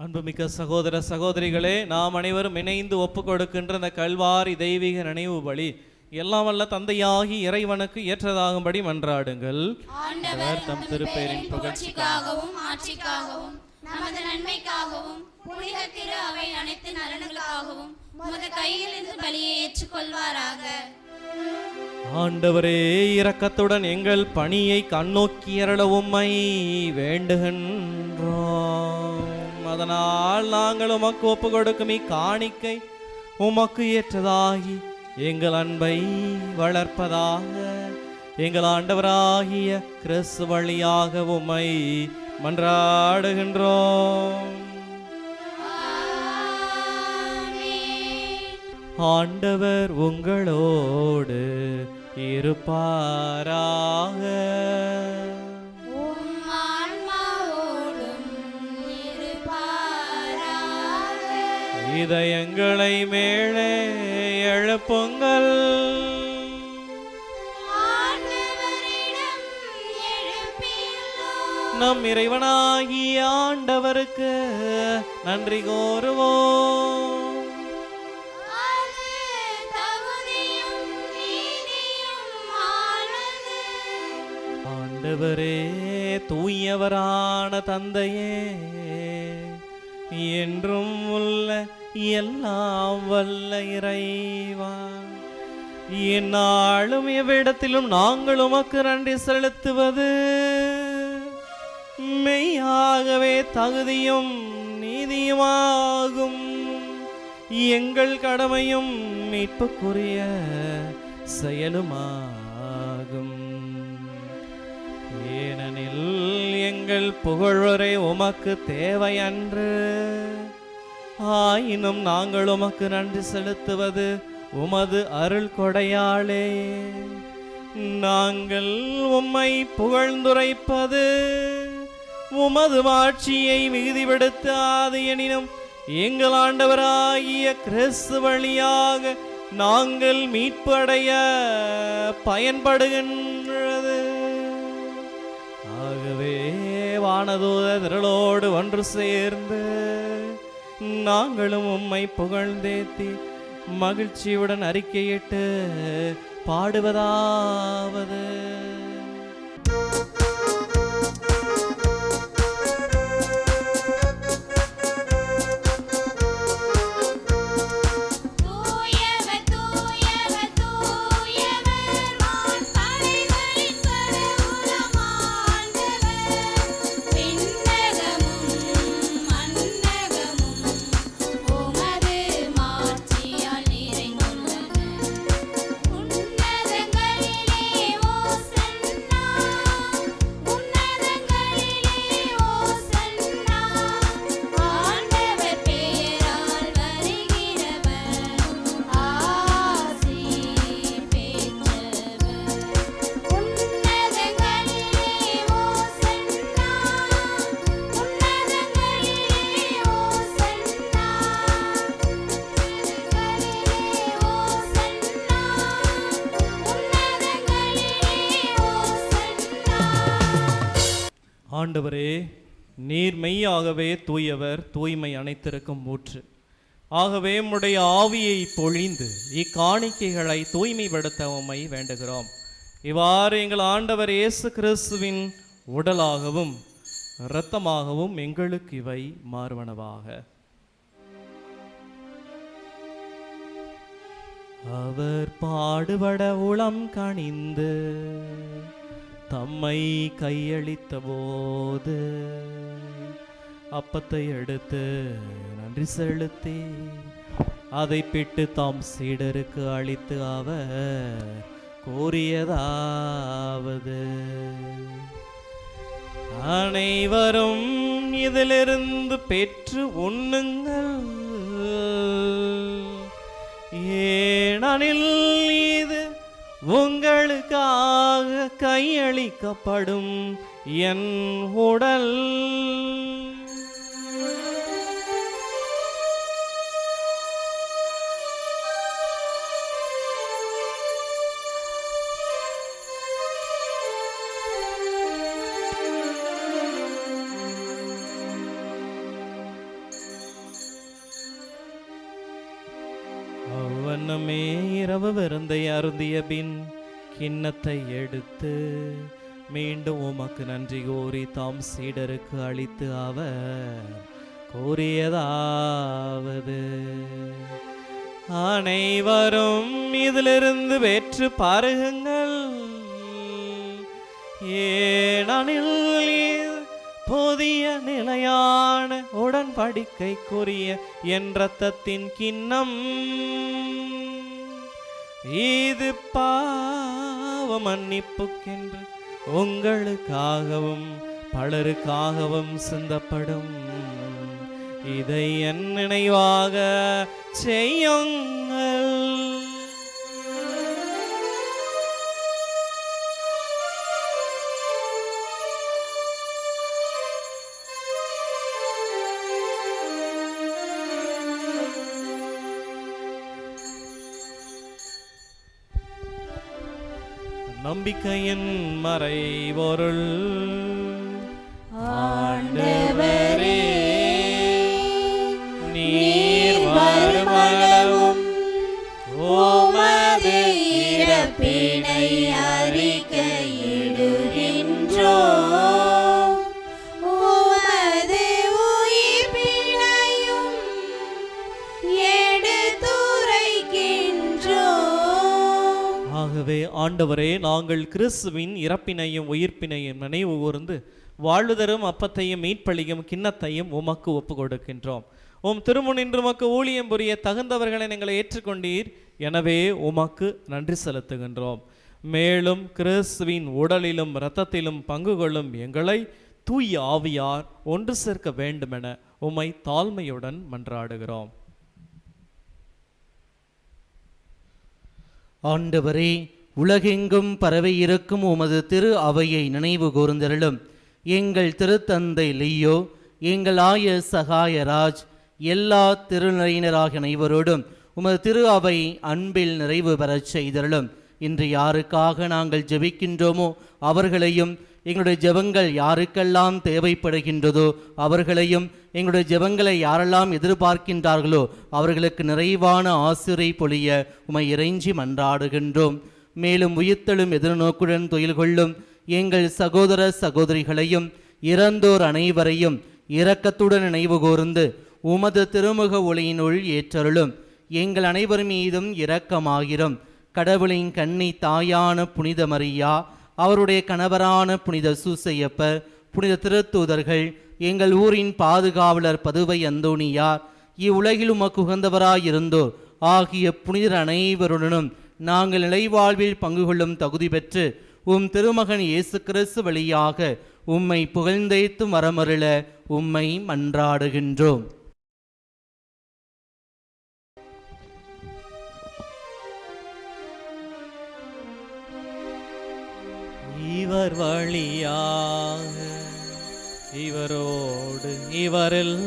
அன்புமிக்க சகோதர சகோதரிகளே, நாம் அனைவரும் இணைந்து ஒப்பு கொடுக்கின்ற இந்த கல்வாரி தெய்வீக நினைவு பலி எல்லாம் வல்ல தந்தையாகி இறைவனுக்கு ஏற்றதாகும்படி மன்றாடுங்கள். ஆண்டவர் தம் திருப்பெயரின் புகழ்ச்சிக்காகவும் ஆட்சிக்காகவும் நமது நன்மைக்காகவும் புனித திரு அவை அனைத்து நலன்களுக்காகவும் உமது கையில் இருந்து பலியை ஏற்றுக்கொள்வாராக. ஆண்டவரே, இரக்கத்துடன் எங்கள் பணியை கண்ணோக்கியருள உம்மை வேண்டுகின்றோம். அதனால் நாங்கள் உமக்கு ஒப்பு கொடுக்கும் இக்காணிக்கை உமக்கு ஏற்றதாகி எங்கள் அன்பை வளர்ப்பதாக எங்கள் ஆண்டவராகிய கிறிஸ்து வழியாக உம்மை மன்றாடுகின்றோம். ஆண்டவர் உங்களோடு இருப்பாராக. உம் ஆன்மாவோடும் இதயங்களை மேலே எழுப்புங்கள். நம் இறைவனாகிய ஆண்டவருக்கு நன்றி கூறுவோம். ஆண்டவரே, தூயவரான தந்தையே, என்றும் உள்ள எல்லாம் வல்ல இறைவா, எந்நாளும் எவ்விடத்திலும் நாங்கள் உமக்கு நன்றி செலுத்துவது மெய்யாகவே தகுதியும் நீதியுமாகும். எங்கள் கடமையும் மீட்புக்குரிய செயலுமாகும். ஏனெனில் எங்கள் புகழுரை உமக்கு தேவை அன்று, ஆயினும் நாங்கள் உமக்கு நன்றி செலுத்துவது உமது அருள் கொடையாளே. நாங்கள் உம்மை புகழ்ந்துரைப்பது உமது மாட்சியை மிகுதிப்படுத்தாது எனினும் எங்கள் ஆண்டவராகிய கிறிஸ்து வழியாக நாங்கள் மீட்பு அடைய பயன்படுகின்றது. ஆகவே வானதூத திரளோடு ஒன்று சேர்ந்து நாங்களும் உம்மை புகழ்ந்தேத்தி மகிழ்ச்சியுடன் அறிக்கையிட்டு பாடுவதாவது: ஆண்டவரே, நீர் மெய்யாகவே தூயவர், தூய்மை அனைத்திற்கும் ஊற்று. ஆகவே உம்முடைய ஆவியை பொழிந்து இக்காணிக்கைகளை தூய்மைப்படுத்த உம்மை வேண்டுகிறோம். இவ்வாறு எங்கள் ஆண்டவர் இயேசு கிறிஸ்துவின் உடலாகவும் இரத்தமாகவும் எங்களுக்கு இவை மாறுவனவாக. அவர் பாடுபட உளம் கனிந்து தம்மை கையளித்த போது அப்பத்தை எடுத்து நன்றி செலுத்தி அதை பிட்டு தாம் சீடருக்கு அளித்து அவர் கூறியதாவது: அனைவரும் இதிலிருந்து பெற்று உண்ணுங்கள், ஏனெனில் இது உங்களுக்காக கையளிக்கப்படும் என் உடல். அவ்வண்ணமே இரவு விருந்தை அருந்திய பின் கிண்ணத்தை எடுத்து மீண்டும் உமக்கு நன்றி கூறி தாம் சீடருக்கு அளித்து அவர் கூறியதாவது: அனைவரும் இதிலிருந்து பெற்று பருகுங்கள், ஏனெனில் புதிய நிலையான உடன்படிக்கைக்குரிய என் இரத்தத்தின் கிண்ணம். இது பாவ மன்னிப்புக்கென்று உங்களுக்காகவும் பலருக்காகவும் சிந்தப்படும். இதை என் நினைவாக செய்யுங்கள். நம்பிக்கையின் மறைபொருள். ஆண்டவரே, நீர் வருமளவும் உமது இறப்பினை அறிக்கையிடுகின்றோம், உமது உயிர்ப்பினையும் எடுத்துரைக்கின்றோம். ஆகவே ஆண்டவரே, நாங்கள் கிறிஸ்துவின் இறப்பினையும் உயிர்ப்பினையும் நினைவு கூர்ந்து வாழ்வு தரும் அப்பத்தையும் மீட்பளியும் கிண்ணத்தையும் உமக்கு ஒப்பு கொடுக்கின்றோம். உம் திருமுனின்று உமக்கு ஊழியம் புரிய தகுந்தவர்களை எங்களை ஏற்றுக்கொண்டீர். எனவே உமக்கு நன்றி செலுத்துகின்றோம். மேலும் கிறிஸ்துவின் உடலிலும் இரத்தத்திலும் பங்கு கொள்ளும் எங்களை தூய ஆவியார் ஒன்று சேர்க்க வேண்டுமென உம்மை தாழ்மையுடன் மன்றாடுகிறோம். ஆண்டவரே, உலகெங்கும் பரவி இருக்கும் உமது திரு அவையை நினைவு கூர்ந்தருளும். எங்கள் திருத்தந்தை லியோ, எங்கள் ஆயர் சகாயராஜ், எல்லா திருநிலையினராக அனைவரோடும் உமது திரு அவை அன்பில் நிறைவு பெறச் செய்தருளும். இன்று யாருக்காக நாங்கள் ஜெபிக்கின்றோமோ அவர்களையும், எங்களுடைய ஜெபங்கள் யாருக்கெல்லாம் தேவைப்படுகின்றதோ அவர்களையும், எங்களுடைய ஜெபங்களை யாரெல்லாம் எதிர்பார்க்கின்றார்களோ அவர்களுக்கு நிறைவான ஆசிரை பொழிய உமை இறைஞ்சி மன்றாடுகின்றோம். மேலும் உயிர்த்தெழும் எதிர்நோக்குடன் துயில் கொள்ளும் எங்கள் சகோதர சகோதரிகளையும் இறந்தோர் அனைவரையும் இரக்கத்துடன் நினைவு கூர்ந்து உமது திருமுக ஒளியினுள் ஏற்றருளும். எங்கள் அனைவர் மீதும் இரக்கமாகிரும். கடவுளின் கன்னி தாயான புனித மரியா, அவருடைய கணவரான புனித சூசையப்பர், புனித திருத்தூதர்கள், எங்கள் ஊரின் பாதுகாவலர் பதுவை அந்தோணியார், இவ்வுலகில் உமக்கு உகந்தவராயிருந்தோர் ஆகிய புனிதர் அனைவருடனும் நாங்கள் நிலைவாழ்வில் பங்கு கொள்ளும் தகுதி பெற்று உம் திருமகன் இயேசு கிறிஸ்து வழியாக உம்மை புகழ்ந்தேத்தும் வரமருள உம்மை மன்றாடுகின்றோம். இவர் வழியாக இவரோடு இவரில்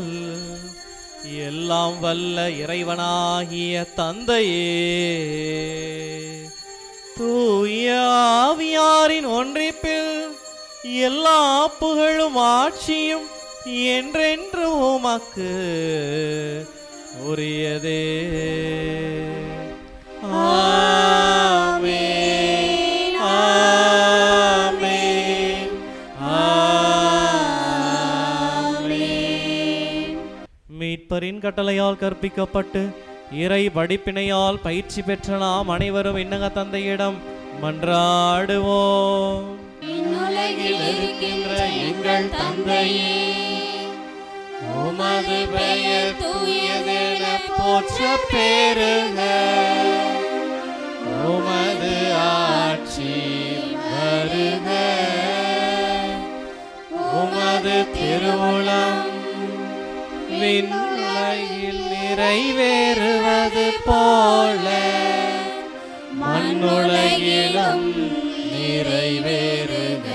எல்லாம் வல்ல இறைவனாகிய தந்தையே, தூய ஆவியாரின் ஒன்றிப்பில் எல்லா புகழும் ஆட்சியும் என்றென்று உமக்கு உரியதே. ஆமென், ஆமென், ஆமென். மீட்பரின் கட்டளையால் கற்பிக்கப்பட்டு இறை வடிப்பினையால் பயிற்சி பெற்ற நாம் அனைவரும் இன்னக தந்தையிடம் மன்றாடுவோம். இன்னுலகில் இருக்கின்ற எங்கள் தந்தையே, உமது பெயர் தூயதென போற்ற பெருக. உமது ஆட்சி வருக. உமது திருவுளம் விண்ணுலகில் நிறைவேறுவது போல மண்ணுலகிலும் நிறைவேறுக.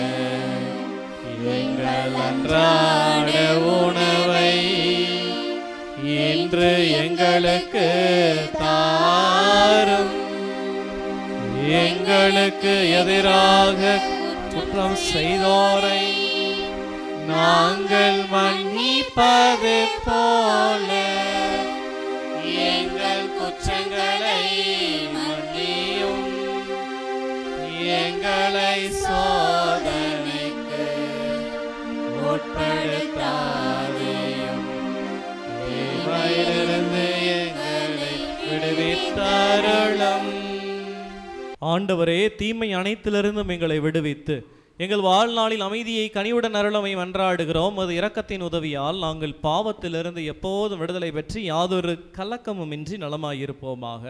எங்கள் அன்றாட உணவை இன்று எங்களுக்கு தாரும். எங்களுக்கு எதிராக குற்றம் செய்தோரை நாங்கள் மன்னிப்பது போல எங்கள் குற்றங்களை மன்னியும். எங்களை சோதனைக்கு உட்படுத்தாதேயும், தீமையிலிருந்து எங்களை விடுவித்தருளும். ஆண்டவரே, தீமை அனைத்திலிருந்தும் எங்களை விடுவித்து எங்கள் வாழ்நாளில் அமைதியை கனிவுடன் அருளமை மன்றாடுகிறோம். அது இரக்கத்தின் உதவியால் நாங்கள் பாவத்திலிருந்து எப்போதும் விடுதலை பெற்று யாதொரு கலக்கமும் இன்றி நலமாயிருப்போமாக.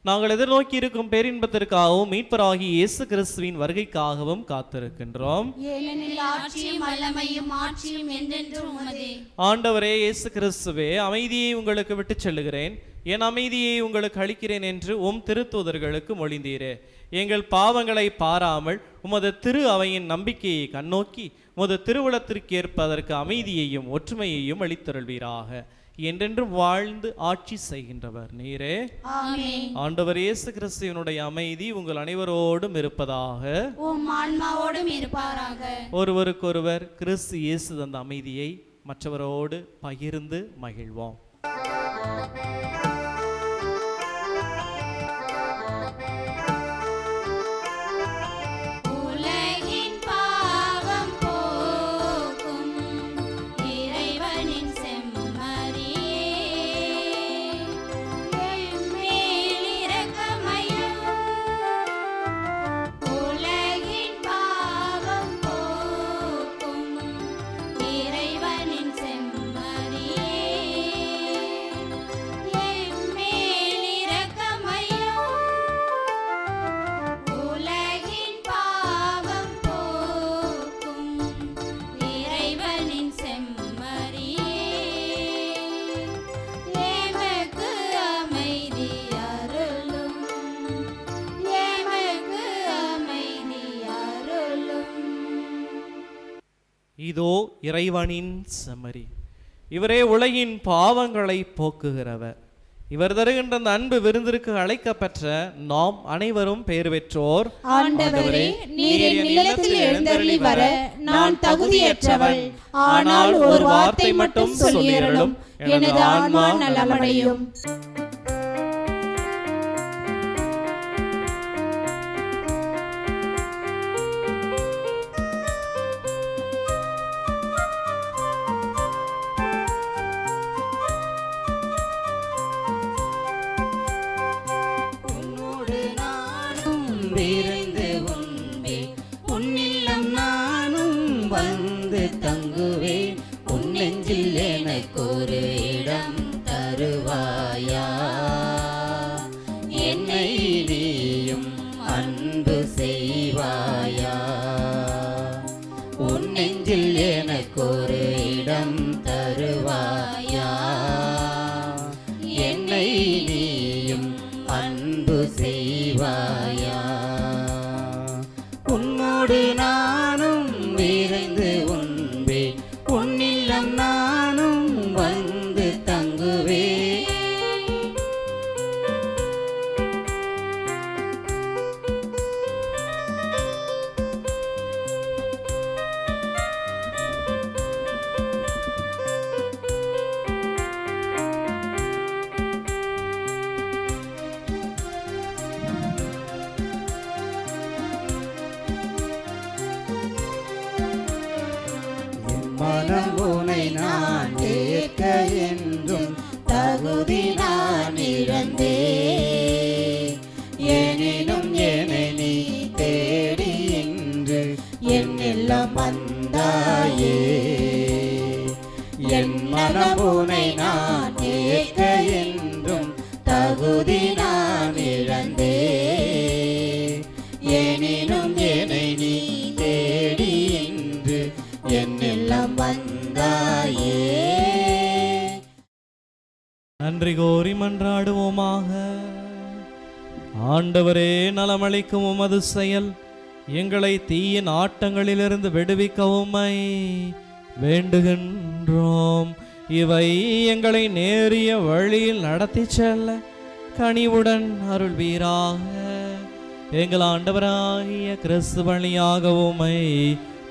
நாங்கள் எதிர்நோக்கி இருக்கும் பேரின்பத்திற்காகவும் மீட்பராகி இயேசு கிறிஸ்துவின் வருகைக்காகவும் காத்திருக்கின்றோம். ஏனெனில் ஆட்சியும் வல்லமையும் ஆட்சியும் என்றென்றும் உமதே. ஆண்டவரே இயேசு கிறிஸ்துவே, அமைதியை உங்களுக்கு விட்டு செல்லுகிறேன், என் அமைதியை உங்களுக்கு அளிக்கிறேன் என்று உம் திருத்தூதர்களுக்கு மொழிந்தீரே. எங்கள் பாவங்களை பாராமல் உமது திரு அவையின் நம்பிக்கையை கண்ணோக்கி உமது திருவுளத்திற்கு ஏற்பதற்கு அமைதியையும் ஒற்றுமையையும் அளித்தருள்வீராக. என்றென்றும் வாழ்ந்து ஆட்சி செய்கின்றவர் நீரே. ஆமென். ஆண்டவர் இயேசு கிறிஸ்துவினுடைய அமைதி உங்கள் அனைவரோடும் இருப்பதாக. உம் ஆன்மாவோடும் இருப்பாராக. ஒருவருக்கொருவர் கிறிஸ்து இயேசு தந்த அமைதியை மற்றவரோடு பகிர்ந்து மகிழ்வோம். உலகின் பாவம் போக்கும் இறைவனின் செம்மறியே, எம்மேல் இரக்கமையும். உலகின் பாவம் போக்கும் இறைவனின் செம்மறியே, எம்மேல் இரக்கமையும். உலகின் பாவம் போக்கும் இறைவனின் செம்மறியே, எமக்கு அமைதி அருளும், எமக்கு அமைதி அருளும். இதோ இறைவனின் செம்மறி, இவரே உலகின் பாவங்களை போக்குகிறவர். இவர் தருகின்ற அந்த அன்பு விருந்திற்கு அழைக்கப்பெற்ற நாம் அனைவரும் பெயர் பெற்றோர். ஆண்டவரே, நீர் என் இல்லத்தில் எழுந்தருளி வர நான் தகுதியற்றவள். ஆனால் ஒரு வார்த்தை மட்டும் சொல்லியருளும், எனது ஆன்மா நலமடையும். உன்னோடு நானும் விருந்து உண்பேன், உன்னில்லம் நானும் வந்து தங்குவேன். உன் நெஞ்சில் எனக்கொரு இடம் தருவாயா, என்னை நீயும் அன்பு செய்வாயா. உன் நெஞ்சில் எனக்கொரு இடம் தருவாயா, என்னை நீயும் அன்பு செய்வாயா. உன்னோடு நானும் விருந்து உண்பேன், உன்னில்லம் நானும் வந்து தங்குவேன். மனம் உனை நான் கேட்க என்றும் தகுதி நான் இழந்தே, எனினும் என்னை நீ தேடி என்று என்னெல்லாம் வந்தாயே. என் மனம் உனை நான் கேட்க என்றும் தகுதி நான் இழந்தே, எனினும் என்னை நீ தேடி என்று என்னெல்லாம் வந்தாயே. நன்றி கோரி மன்றாடுவோமாக. ஆண்டவரே, நலமளிக்கும் உமது செயல் எங்களை தீயின் ஆட்டங்களிலிருந்து விடுவிக்க உம்மை வேண்டுகின்றோம். இவை எங்களை நேரிய வழியில் நடத்தி செல்ல கனிவுடன் அருள்வீராக. எங்கள் ஆண்டவராகிய கிறிஸ்து வழியாக உம்மை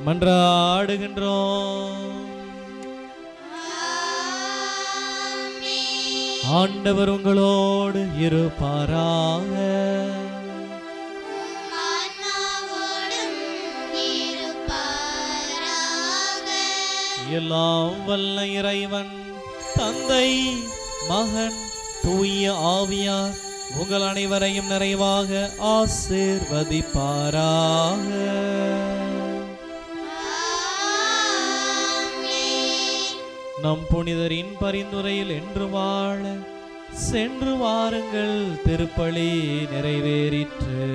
மன்றாடுகின்றோம். ஆண்டவர் உங்களோடு இருப்பாராக. எல்லாம் வல்ல இறைவன் தந்தை, மகன், தூய ஆவியார் உங்கள் அனைவரையும் நிறைவாக ஆசீர்வதிப்பாராக. நம் புனிதரின் பரிந்துரையில் என்று வாழ சென்று வாருங்கள், திருப்பலி நிறைவேறிற்று.